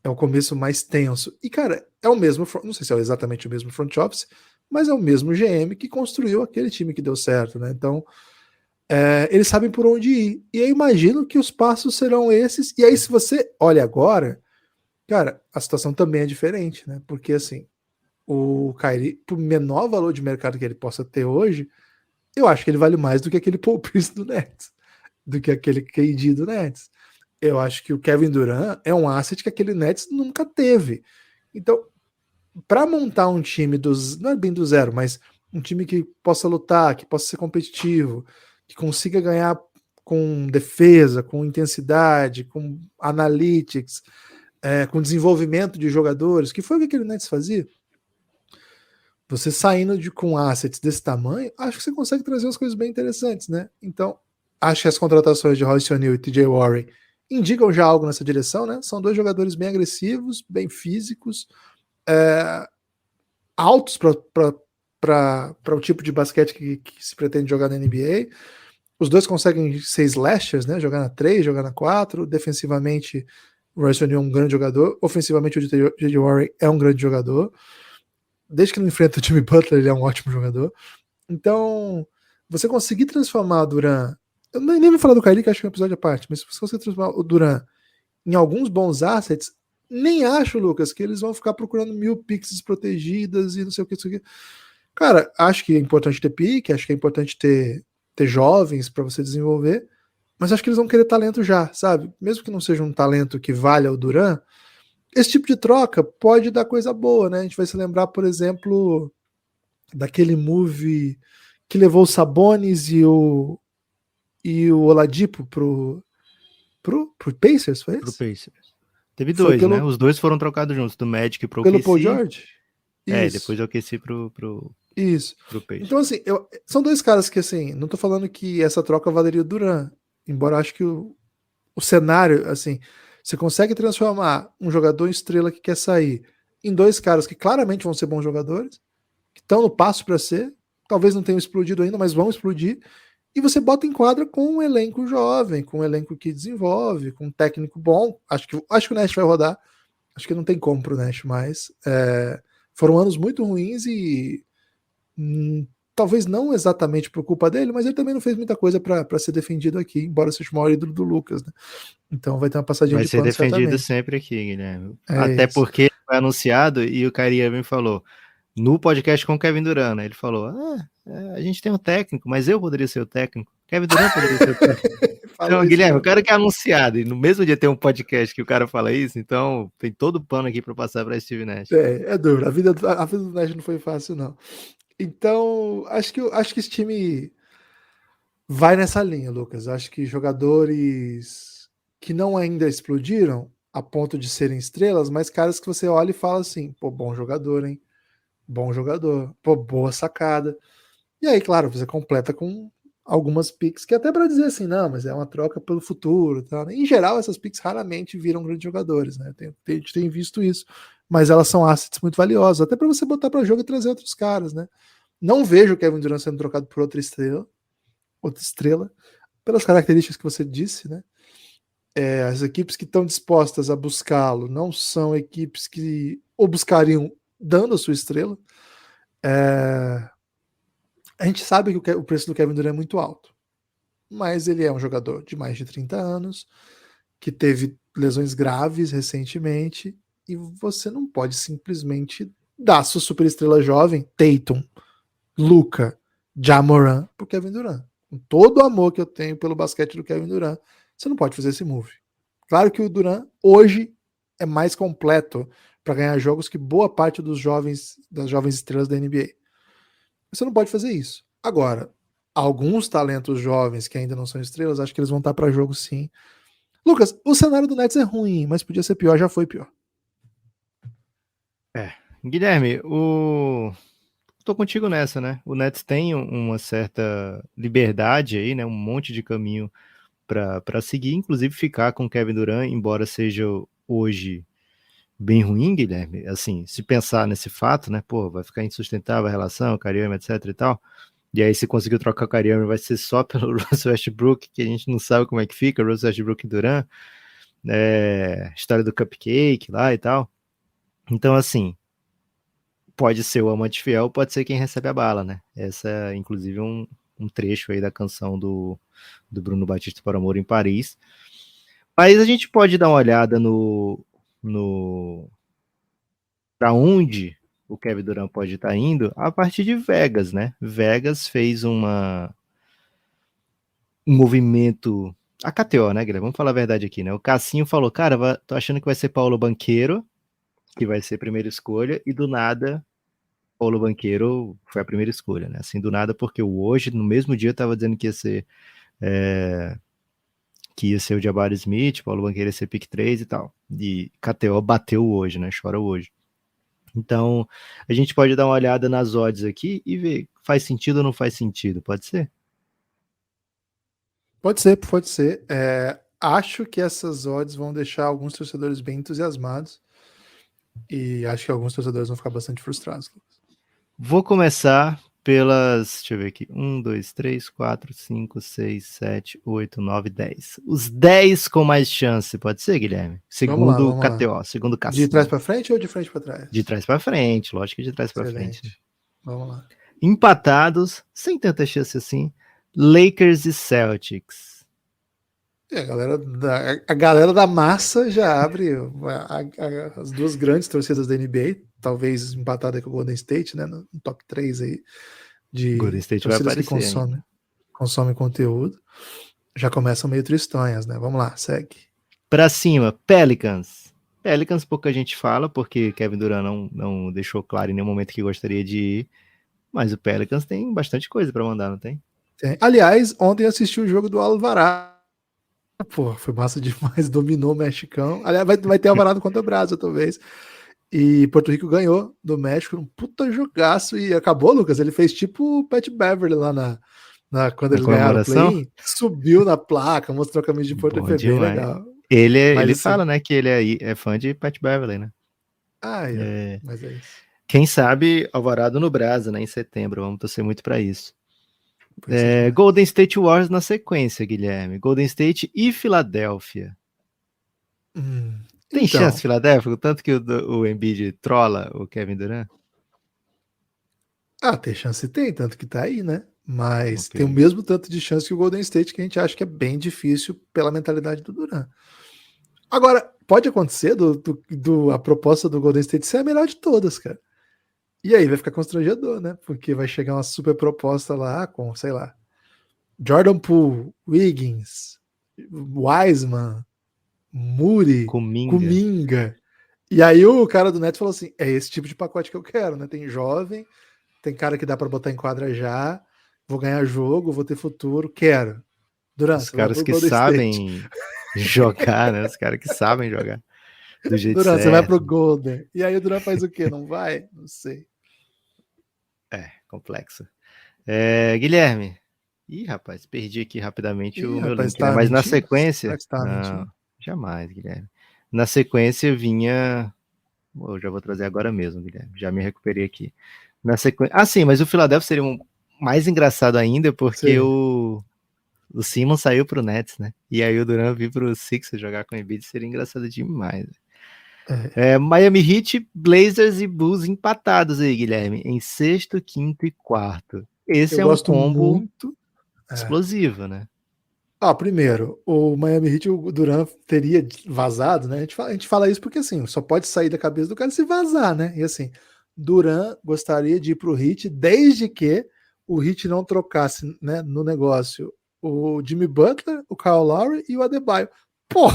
o começo mais tenso. E, cara, é o mesmo, não sei se é exatamente o mesmo front office, mas é o mesmo GM que construiu aquele time que deu certo, né? Então, eles sabem por onde ir. E eu imagino que os passos serão esses. E aí, se você olha agora, cara, a situação também é diferente, né? Porque, assim, o Kyrie, por menor valor de mercado que ele possa ter hoje, eu acho que ele vale mais do que aquele Paul Pierce do Nets, do que aquele KD do Nets. Eu acho que o Kevin Durant é um asset que aquele Nets nunca teve. Então, para montar um time não é bem do zero, mas um time que possa lutar, que possa ser competitivo, que consiga ganhar com defesa, com intensidade, com analytics, com desenvolvimento de jogadores, que foi o que aquele Nets fazia. Você saindo com assets desse tamanho, acho que você consegue trazer umas coisas bem interessantes, né? Então, acho que as contratações de Royce O'Neal e TJ Warren indicam já algo nessa direção, né? São 2 jogadores bem agressivos, bem físicos, altos para o tipo de basquete que se pretende jogar na NBA. Os 2 conseguem ser slashers, né? Jogar na 3, jogar na 4. Defensivamente, o Royce O'Neal é um grande jogador. Ofensivamente, o TJ Warren é um grande jogador. Desde que não enfrenta o Jimmy Butler, ele é um ótimo jogador. Então, você conseguir transformar o Durant... Eu nem vou falar do Kyrie, que acho que é um episódio à parte, mas se você conseguir transformar o Durant em alguns bons assets, nem acho, Lucas, que eles vão ficar procurando 1000 picks protegidas e não sei o que. Cara, acho que é importante ter pique, acho que é importante ter jovens para você desenvolver, mas acho que eles vão querer talento já, sabe? Mesmo que não seja um talento que valha o Duran, esse tipo de troca pode dar coisa boa, né? A gente vai se lembrar, por exemplo, daquele move que levou o Sabonis e o Oladipo pro Pacers, foi Pro esse? Pacers. Teve Foi dois, né? Os dois foram trocados juntos, do Magic pro pelo Paul OKC. George? Isso. Depois eu aqueci pro Isso. Pacers. Então, assim, são dois caras que, assim, não tô falando que essa troca valeria o Duran, embora eu acho que o cenário, assim, você consegue transformar um jogador estrela que quer sair em dois caras que claramente vão ser bons jogadores, que estão no passo para ser, talvez não tenham explodido ainda, mas vão explodir, e você bota em quadra com um elenco jovem, com um elenco que desenvolve, com um técnico bom. Acho que o Nash vai rodar, acho que não tem como pro Nash mais. Foram anos muito ruins e talvez não exatamente por culpa dele, mas ele também não fez muita coisa para ser defendido aqui, embora seja o maior ídolo do Lucas, né? Então vai ter uma passadinha Vai de ser pano defendido certamente. sempre aqui, Guilherme. É Até isso. porque foi anunciado e o Kyrie Irving falou no podcast com o Kevin Durant, né? Ele falou: a gente tem um técnico, mas eu poderia ser o técnico. Kevin Durant poderia ser o técnico. Então, Guilherme, o cara que é anunciado e no mesmo dia tem um podcast que o cara fala isso, então tem todo o pano aqui para passar para Steve Nash. É duro. A vida do Nash não foi fácil, não. Então, acho que esse time vai nessa linha, Lucas. Acho que jogadores que não ainda explodiram a ponto de serem estrelas, mas caras que você olha e fala assim, pô, bom jogador, hein? Bom jogador. Pô, boa sacada. E aí, claro, você completa com algumas picks que até para dizer assim, não, mas é uma troca pelo futuro. Tá? Em geral, essas picks raramente viram grandes jogadores, né? A gente tem visto isso. Mas elas são assets muito valiosos, até para você botar para jogo e trazer outros caras, né? Não vejo o Kevin Durant sendo trocado por outra estrela, pelas características que você disse, né? As equipes que estão dispostas a buscá-lo não são equipes que o buscariam dando a sua estrela. A gente sabe que o preço do Kevin Durant é muito alto, mas ele é um jogador de mais de 30 anos, que teve lesões graves recentemente, e você não pode simplesmente dar sua superestrela jovem, Tatum, Luka, Ja Morant, pro Kevin Durant. Com todo o amor que eu tenho pelo basquete do Kevin Durant, você não pode fazer esse move. Claro que o Durant hoje é mais completo para ganhar jogos que boa parte das jovens estrelas da NBA. Você não pode fazer isso. Agora, alguns talentos jovens que ainda não são estrelas, acho que eles vão estar para jogo sim. Lucas, o cenário do Nets é ruim, mas podia ser pior, já foi pior. Guilherme, tô contigo nessa, né? O Nets tem uma certa liberdade aí, né? Um monte de caminho para seguir, inclusive ficar com o Kevin Durant, embora seja hoje bem ruim, Guilherme. Assim, se pensar nesse fato, né? Pô, vai ficar insustentável a relação, Kyrie Irving, etc e tal. E aí, se conseguir trocar o Kyrie Irving, vai ser só pelo Russell Westbrook, que a gente não sabe como é que fica, Russell Westbrook e Durant, história do cupcake lá e tal. Então, assim, pode ser o amante fiel, pode ser quem recebe a bala, né? Essa é, inclusive, um trecho aí da canção do Bruno Batista para Amor em Paris. Mas a gente pode dar uma olhada para onde o Kevin Durant pode estar indo a partir de Vegas, né? Vegas fez um movimento. A KTO, né, Guilherme? Vamos falar a verdade aqui, né? O Cassinho falou, cara, tô achando que vai ser Paulo Banqueiro, que vai ser a primeira escolha, e do nada, Paulo Banqueiro foi a primeira escolha, né? Assim, do nada, porque o hoje, no mesmo dia, tava dizendo que ia ser o Jabari Smith, Paulo Banqueiro ia ser pick 3 e tal. E KTO bateu hoje, né? Chora hoje. Então, a gente pode dar uma olhada nas odds aqui e ver faz sentido ou não faz sentido, pode ser? Pode ser, pode ser. Acho que essas odds vão deixar alguns torcedores bem entusiasmados e acho que alguns torcedores vão ficar bastante frustrados. Vou começar pelas, deixa eu ver aqui, 1, 2, 3, 4, 5, 6, 7, 8, 9, 10. Os 10 com mais chance, pode ser, Guilherme? Segundo vamos lá. KTO, segundo De trás Cassinho. para frente ou de frente para trás? De trás para frente, lógico que de trás para frente. Vamos lá. Empatados, sem tanta chance assim, Lakers e Celtics. A galera da massa já abre as duas grandes torcidas da NBA, talvez empatada com o Golden State, né, no top 3 aí de Golden State vai torcidas que aparecer, consomem conteúdo. Já começam meio tristonhas, né? Vamos lá, segue. Pra cima, Pelicans. Pelicans pouca gente fala, porque Kevin Durant não deixou claro em nenhum momento que gostaria de ir. Mas o Pelicans tem bastante coisa pra mandar, não tem? Aliás, ontem assisti o jogo do Alvarado. Pô, foi massa demais, dominou o mexicano. Aliás, vai ter Alvarado contra o Brasil, talvez. E Porto Rico ganhou do México, um puta jogaço. E acabou, Lucas. Ele fez tipo o Pat Beverly lá quando Na eles ganharam o comemoração? play-in. Subiu na placa, mostrou a camisa de Porto Rico. Bom Foi bem demais. legal. Mas Ele assim. fala, né, que ele é fã de Pat Beverly, né? Mas é isso. Quem sabe Alvarado no Brasa, né, em setembro. Vamos torcer muito pra isso. Demais. Golden State Warriors na sequência, Guilherme. Golden State e Filadélfia. Tem Então, chance, Filadélfia? Tanto que o Embiid trola o Kevin Durant? tem chance tem, tanto que tá aí, né? Mas Ok. tem o mesmo tanto de chance que o Golden State, que a gente acha que é bem difícil pela mentalidade do Durant. Agora, pode acontecer a proposta do Golden State ser a melhor de todas, cara. E aí vai ficar constrangedor, né? Porque vai chegar uma super proposta lá com, sei lá, Jordan Poole, Wiggins, Wiseman, Moody, Kuminga. Kuminga. E aí o cara do Nets falou assim: é esse tipo de pacote que eu quero, né? Tem jovem, tem cara que dá para botar em quadra já, vou ganhar jogo, vou ter futuro, quero. Durant, Os você vai caras pro que Golden State. sabem jogar, né? Os caras que sabem jogar do jeito Durant, você vai pro certo. Golden. E aí o Durant faz o quê? Não vai? Não sei. Complexo. Guilherme. Ih, rapaz, perdi aqui rapidamente Ih, o meu rapaz, link, né? tá Mas na mentindo? Será sequência. que você tava Não, mentindo? jamais, Guilherme. Na sequência vinha. Eu já vou trazer agora mesmo, Guilherme. Já me recuperei aqui. Na sequência. Ah, sim, mas o Philadelphia seria mais engraçado ainda, porque Seria. o Simmons saiu pro Nets, né? E aí o Durant vir pro Sixers jogar com o Embiid seria engraçado demais. Miami Heat, Blazers e Bulls empatados aí, Guilherme, em sexto, quinto e quarto. Esse Eu é um gosto combo muito. explosivo, né? Primeiro, o Miami Heat, o Durant teria vazado, né? A gente fala isso porque assim, só pode sair da cabeça do cara se vazar, né? E assim, Durant gostaria de ir pro Heat desde que o Heat não trocasse, né, no negócio o Jimmy Butler, o Kyle Lowry e o Adebayo. Pô,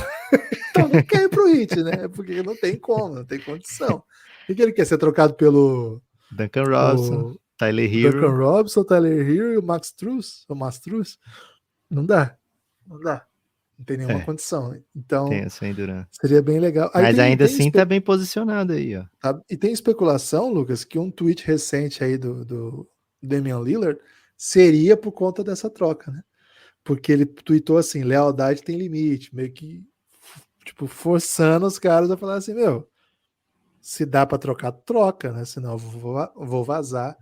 então não quer ir pro Heat, né? Porque não tem como, não tem condição. O que ele quer ser trocado pelo Duncan Robinson, o Tyler Duncan Hero. Robinson, Tyler Hero e o Max Strus? O Mastruz? Não dá. Não dá. Não tem nenhuma condição. Então, Tem essa aí, Durant. seria bem legal. Aí Mas tem, ainda tem, assim tá bem posicionado aí, ó. e tem especulação, Lucas, que um tweet recente aí do Damian Lillard seria por conta dessa troca, né? Porque ele tweetou assim: lealdade tem limite, meio que tipo, forçando os caras a falar assim: meu, se dá para trocar, troca, né? Senão eu vou vazar.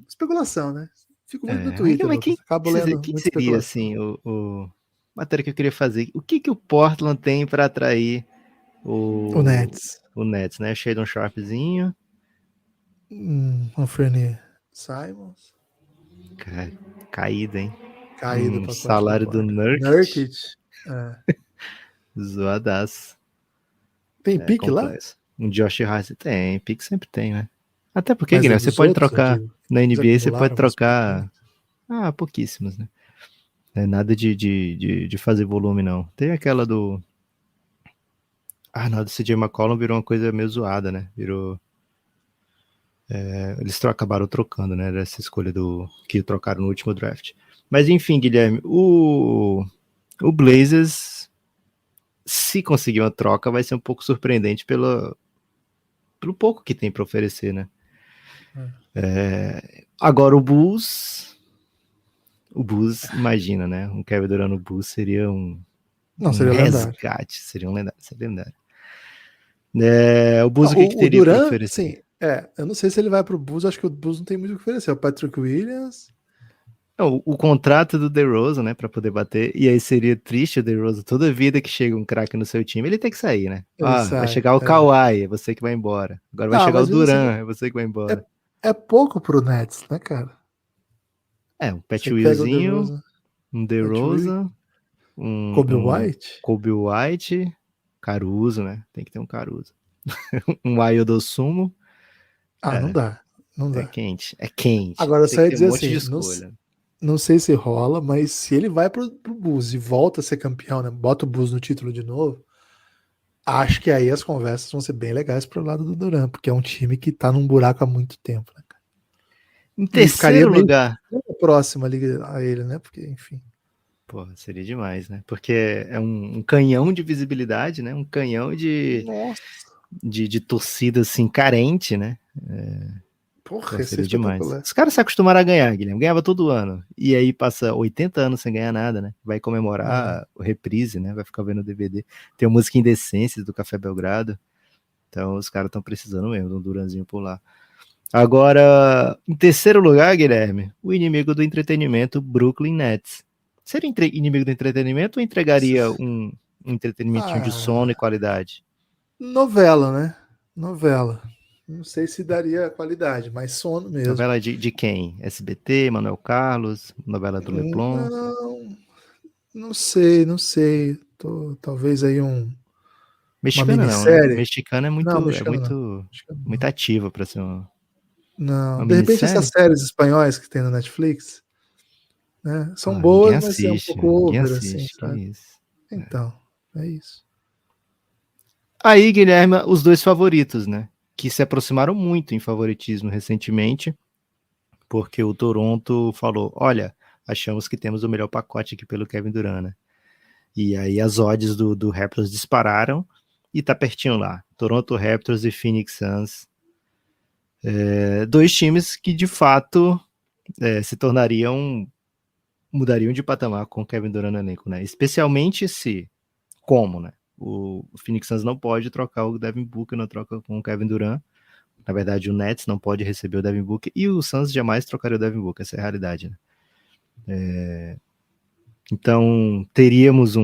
Especulação, né? Fico muito no Twitter, Mas Lucas. Acabo lendo quem muita seria, especulação. assim, o matéria que eu queria fazer? O que o Portland tem para atrair O Nets. o Nets, né? Shadon Sharpzinho. Anthony Simons. Caída, hein? Caído o pacote do Salário do Portland. Nurkic. Nurkic. Zoadaço. Tem pique lá? Complexo. Um Josh Hart tem, pique sempre tem, né? Até porque, Mas é Guilherme, você dos pode outros, eu trocar digo. na Eles NBA, você pode acumularam umas trocar. piquinhas. Pouquíssimos, né? Não é nada de fazer volume, não. Tem aquela do. Não, do CJ McCollum virou uma coisa meio zoada, né? Virou. Eles acabaram trocando, né? Dessa escolha que trocaram no último draft. Mas enfim, Guilherme, o Blazers, se conseguir uma troca, vai ser um pouco surpreendente pelo pouco que tem para oferecer, né? Agora o Bulls, imagina, né? Um Kevin Durant no Bulls seria um Seria lendário. resgate, seria um lendário. O Bulls, o O teria para Durant, oferecer? sim. Eu não sei se ele vai pro Bulls, acho que o Bulls não tem muito o que oferecer. O Patrick Williams. O contrato do DeRozan, né, para poder bater, e aí seria triste o DeRozan, toda vida que chega um craque no seu time, ele tem que sair, né? Ele Vai sai. chegar o Kawhi, é você que vai embora. Agora vai chegar o Mas mesmo assim, Durant, é você que vai embora. é pouco pro Nets, né, cara? Um Pat Você pega o Willzinho, DeRozan, um Pat Will, DeRozan, Kobe um White. Kobe White, Caruso, né? Tem que ter um Caruso. Um Ayo Sumo. Não dá. Não É dá. quente, é quente. Agora, Tem você que ia ter um dizer monte de assim, escolha. não sei se rola, mas se ele vai pro Bulls e volta a ser campeão, né? Bota o Bulls no título de novo, acho que aí as conversas vão ser bem legais pro lado do Duran, porque é um time que tá num buraco há muito tempo, né, cara? Em E ficaria terceiro meio lugar, próximo ali a ele, né? Porque, enfim. pô, seria demais, né? Porque é um canhão de visibilidade, né? Um canhão Nossa, de torcida, assim, carente, né? porra, Então ia ser seria demais. espetacular. Os caras se acostumaram a ganhar, Guilherme. Ganhava todo ano. E aí passa 80 anos sem ganhar nada, né? Vai É. comemorar o reprise, né? Vai ficar vendo o DVD. Tem a música Indecências do Café Belgrado. Então os caras estão precisando mesmo de um Duranzinho por lá. Agora, em terceiro lugar, Guilherme, o inimigo do entretenimento, Brooklyn Nets. Seria inimigo do entretenimento ou entregaria um entretenimentinho de sono e Ah, qualidade? novela, né? Novela. Não sei se daria qualidade, mas sono mesmo. Novela de quem? SBT, Manuel Carlos, novela do Leblon. Não, não sei, não sei. Talvez aí uma Mexicana não, né? minissérie. Mexicana Não, é mexicano não. muito, Mexicano muito não. ativa para ser Não, uma de repente essas minissérie. séries espanhóis que tem no Netflix, né? São Ah, ninguém boas, mas é um assiste, pouco ninguém over, assim, assiste, que sabe? isso. Então, é isso. Aí, Guilherme, os dois favoritos, né? Que se aproximaram muito em favoritismo recentemente, porque o Toronto falou: olha, achamos que temos o melhor pacote aqui pelo Kevin Durant, né? E aí as odds do Raptors dispararam e tá pertinho lá. Toronto Raptors e Phoenix Suns. Dois times que de fato se tornariam, mudariam de patamar com o Kevin Durant no elenco, né? Especialmente se, como, né? O Phoenix Suns não pode trocar o Devin Booker, não troca com o Kevin Durant. Na verdade, o Nets não pode receber o Devin Booker e o Suns jamais trocaria o Devin Booker, essa é a realidade, né? Então, teríamos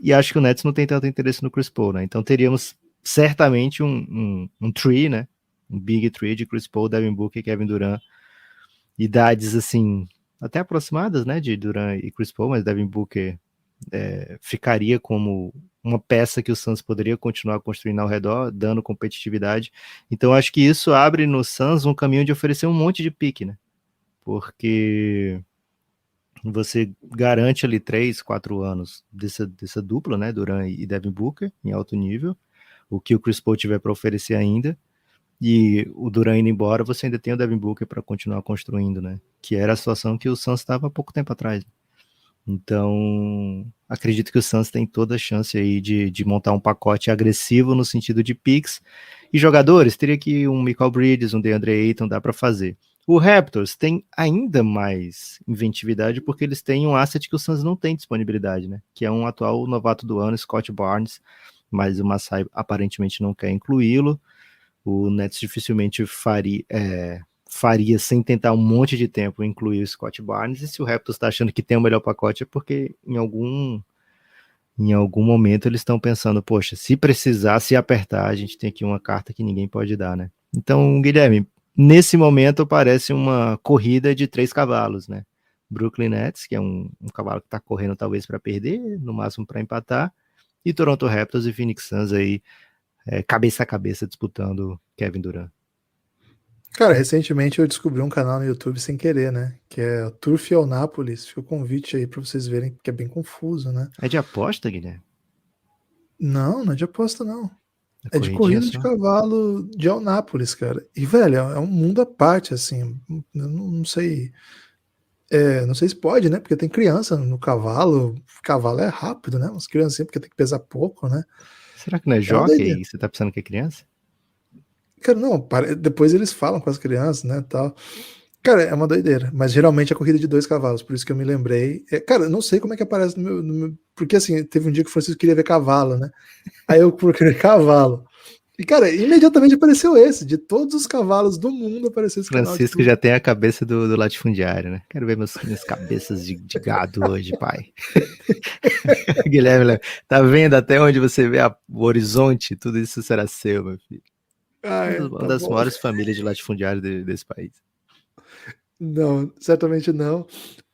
e acho que o Nets não tem tanto interesse no Chris Paul, né? Então, teríamos certamente um tree, né? Um big tree de Chris Paul, Devin Booker e Kevin Durant. Idades, assim, até aproximadas, né? De Durant e Chris Paul, mas Devin Booker ficaria como uma peça que o Suns poderia continuar construindo ao redor, dando competitividade. Então, acho que isso abre no Suns um caminho de oferecer um monte de pique, né? Porque você garante ali 3, 4 anos dessa dupla, né, Durant e Devin Booker, em alto nível, o que o Chris Paul tiver para oferecer ainda, e o Durant indo embora, você ainda tem o Devin Booker para continuar construindo, né, que era a situação que o Suns estava há pouco tempo atrás. Então, acredito que o Suns tem toda a chance aí de montar um pacote agressivo no sentido de picks, e jogadores, teria que um Michael Bridges, um DeAndre Ayton, dá para fazer. O Raptors tem ainda mais inventividade porque eles têm um asset que o Suns não tem disponibilidade, né? Que é um atual novato do ano, Scott Barnes, mas o Masai aparentemente não quer incluí-lo. O Nets dificilmente faria sem tentar um monte de tempo incluir o Scott Barnes. E se o Raptors está achando que tem o melhor pacote é porque em algum momento eles estão pensando, poxa, se precisar, se apertar, a gente tem aqui uma carta que ninguém pode dar, né? Então, Guilherme, nesse momento parece uma corrida de 3 cavalos, né? Brooklyn Nets, que é um cavalo que está correndo talvez para perder, no máximo para empatar, e Toronto Raptors e Phoenix Suns aí, cabeça a cabeça disputando Kevin Durant. Cara, recentemente eu descobri um canal no YouTube sem querer, né? Que é o Turfionápolis. Fica o convite aí pra vocês verem, que é bem confuso, né? É de aposta, Guilherme? Não, não é de aposta, não. É É de corridinha corrida de só? cavalo de Eunápolis, cara. E, velho, é um mundo à parte, assim. Eu não sei. Não sei se pode, né? Porque tem criança no cavalo. Cavalo é rápido, né? Umas criancinhas, porque tem que pesar pouco, né? Será que não é É uma doideira. jockey e você tá pensando que é criança? Cara, não, depois eles falam com as crianças, né, tal. Cara, é uma doideira, mas geralmente é corrida de 2 cavalos, por isso que eu me lembrei. Cara, eu não sei como é que aparece porque assim, teve um dia que o Francisco queria ver cavalo, né? Aí eu procurei cavalo. E, cara, imediatamente apareceu esse. De todos os cavalos do mundo apareceu esse canal de Francisco tudo. já tem a cabeça do latifundiário, né? Quero ver minhas cabeças de gado hoje, pai. Guilherme, tá vendo até onde você vê o horizonte? Tudo isso será seu, meu filho. Ah, Uma tá das bom. maiores famílias de latifundiário desse país. Não, certamente não.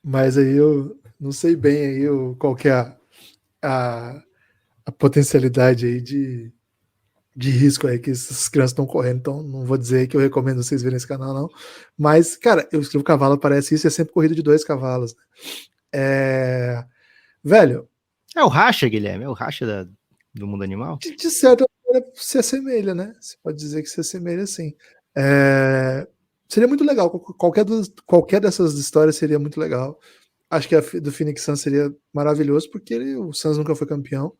Mas aí eu não sei bem aí qual que é a potencialidade aí de risco aí que essas crianças estão correndo, então não vou dizer que eu recomendo vocês verem esse canal, não. Mas, cara, eu escrevo cavalo, parece isso, é sempre corrida de 2 cavalos. Né? Velho. É o racha, Guilherme, é o racha do mundo animal? De certa maneira se assemelha, né? Você pode dizer que se assemelha sim. Seria muito legal, qualquer dessas histórias seria muito legal. Acho que a do Phoenix Suns seria maravilhoso, porque o Suns nunca foi campeão.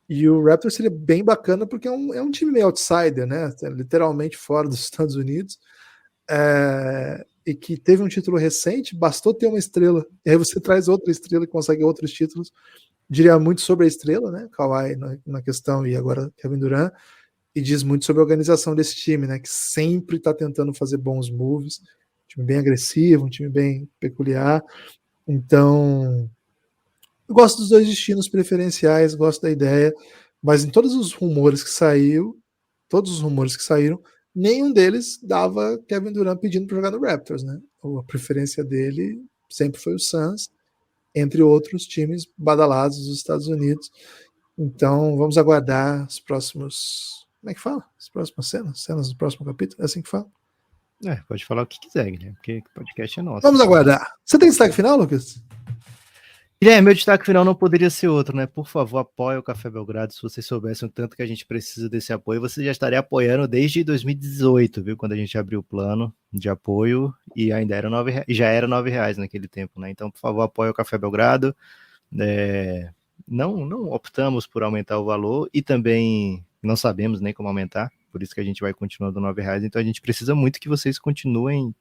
E o Raptors seria bem bacana, porque é um time meio outsider, né? Literalmente fora dos Estados Unidos. E que teve um título recente, bastou ter uma estrela. E aí você traz outra estrela e consegue outros títulos. Diria muito sobre a estrela, né? Kawhi na questão e agora Kevin Durant. E diz muito sobre a organização desse time, né? Que sempre está tentando fazer bons moves. Um time bem agressivo, um time bem peculiar. Então, eu gosto dos dois destinos preferenciais, gosto da ideia, mas em todos os rumores que saíram, nenhum deles dava Kevin Durant pedindo para jogar no Raptors, né? A preferência dele sempre foi o Suns, entre outros times badalados dos Estados Unidos. Então, vamos aguardar os próximos... Como é que fala? As próximas cenas do próximo capítulo? É assim que fala? Pode falar o que quiser, Guilherme, porque o podcast é nosso. Vamos aguardar. Você tem destaque final, Lucas? Guilherme, meu destaque final não poderia ser outro, né? Por favor, apoie o Café Belgrado. Se vocês soubessem o tanto que a gente precisa desse apoio, você já estaria apoiando desde 2018, viu? Quando a gente abriu o plano de apoio e ainda era já era R$9 naquele tempo, né? Então, por favor, apoie o Café Belgrado. Não optamos por aumentar o valor e também não sabemos nem como aumentar, por isso que a gente vai continuando R$9. Então, a gente precisa muito que vocês continuem.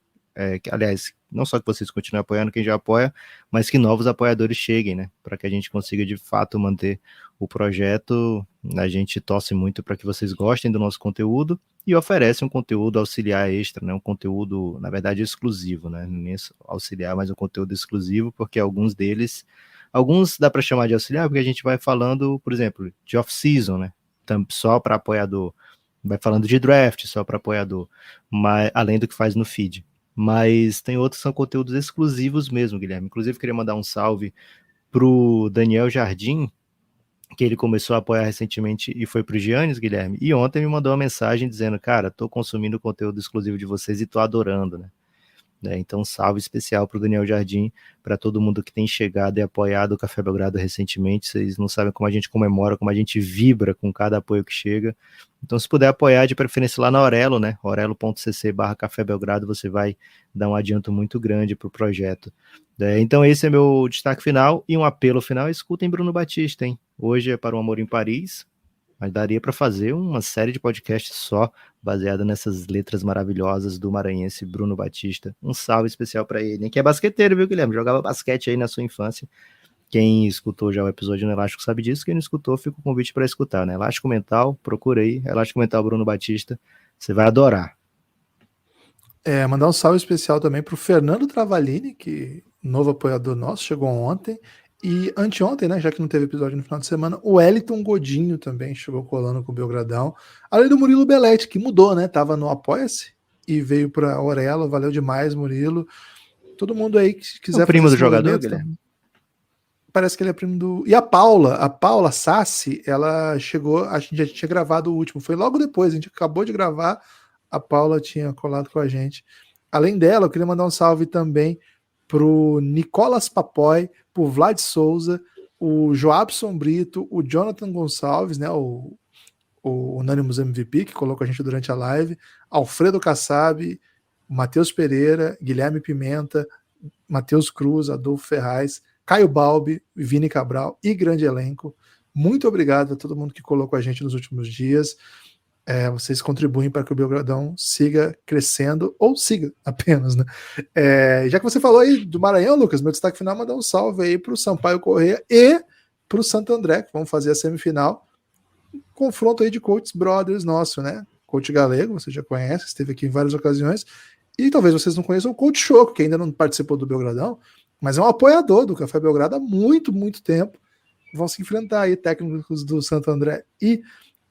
Aliás, não só que vocês continuem apoiando quem já apoia, mas que novos apoiadores cheguem, né? Para que a gente consiga de fato manter o projeto. A gente torce muito para que vocês gostem do nosso conteúdo e oferece um conteúdo auxiliar extra, né? Um conteúdo, na verdade, exclusivo, né? Nem auxiliar, mas um conteúdo exclusivo, porque alguns dá para chamar de auxiliar, porque a gente vai falando, por exemplo, de off-season, né? Só para apoiador. Vai falando de draft só para apoiador, mas, além do que faz no feed. Mas tem outros que são conteúdos exclusivos mesmo, Guilherme. Inclusive, queria mandar um salve pro Daniel Jardim, que ele começou a apoiar recentemente e foi pro Giannis, Guilherme. E ontem me mandou uma mensagem dizendo, cara, tô consumindo o conteúdo exclusivo de vocês e tô adorando, né? Então, salve especial para o Daniel Jardim, para todo mundo que tem chegado e apoiado o Café Belgrado recentemente. Vocês não sabem como a gente comemora, como a gente vibra com cada apoio que chega. Então, se puder apoiar, de preferência lá na Orelo, né? orelo.cc/Café Belgrado, você vai dar um adianto muito grande para o projeto. Então, esse é meu destaque final e um apelo final. Escutem Bruno Batista, hein? Hoje é para o Amor em Paris, mas daria para fazer uma série de podcasts só baseada nessas letras maravilhosas do maranhense Bruno Batista. Um salve especial para ele, que é basqueteiro, viu, Guilherme? Jogava basquete aí na sua infância. Quem escutou já o episódio no Elástico sabe disso. Quem não escutou, fica o convite para escutar, né? Elástico Mental, procura aí, Elástico Mental Bruno Batista, você vai adorar. Mandar um salve especial também para o Fernando Travalini, que novo apoiador nosso, chegou ontem. E anteontem, né, já que não teve episódio no final de semana, o Wellington Godinho também chegou colando com o Belgradão. Além do Murilo Belletti, que mudou, né? Tava no Apoia-se e veio para a Orelo. Valeu demais, Murilo. Todo mundo aí que quiser o primo do jogador, Guilherme? Parece que ele é primo do... E a Paula Sassi, ela chegou, a gente já tinha gravado o último, foi logo depois, a gente acabou de gravar, a Paula tinha colado com a gente. Além dela, eu queria mandar um salve também pro Nicolas Papoy, pro Vlad Souza, o Joabson Brito, o Jonathan Gonçalves, né, o Anonymous MVP, que colocou a gente durante a live, Alfredo Kassab, Matheus Pereira, Guilherme Pimenta, Matheus Cruz, Adolfo Ferraz, Caio Balbi, Vini Cabral e grande elenco. Muito obrigado a todo mundo que colocou a gente nos últimos dias. Vocês contribuem para que o Belgradão siga crescendo, ou siga apenas, né? Já que você falou aí do Maranhão, Lucas, meu destaque final é mandar um salve aí para o Sampaio Corrêa e para o Santo André, que vão fazer a semifinal. Confronto aí de coaches brothers nosso, né? Coach Galego, você já conhece, esteve aqui em várias ocasiões, e talvez vocês não conheçam o Coach Choco, que ainda não participou do Belgradão, mas é um apoiador do Café Belgrado há muito, muito tempo. Vão se enfrentar aí técnicos do Santo André e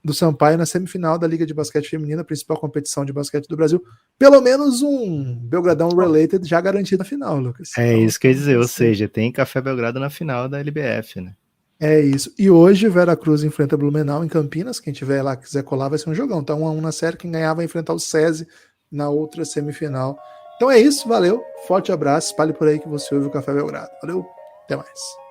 do Sampaio na semifinal da Liga de Basquete Feminina, a principal competição de basquete do Brasil. Pelo menos um Belgradão Related já garantido na final, Lucas. Isso quer dizer, ou seja, tem Café Belgrado na final da LBF, né? É isso. E hoje o Veracruz enfrenta Blumenau em Campinas. Quem tiver lá quiser colar vai ser um jogão. Tá 1-1 na série. Quem ganhar vai enfrentar o SESI na outra semifinal. Então é isso, valeu. Forte abraço. Espalhe por aí que você ouve o Café Belgrado. Valeu, até mais.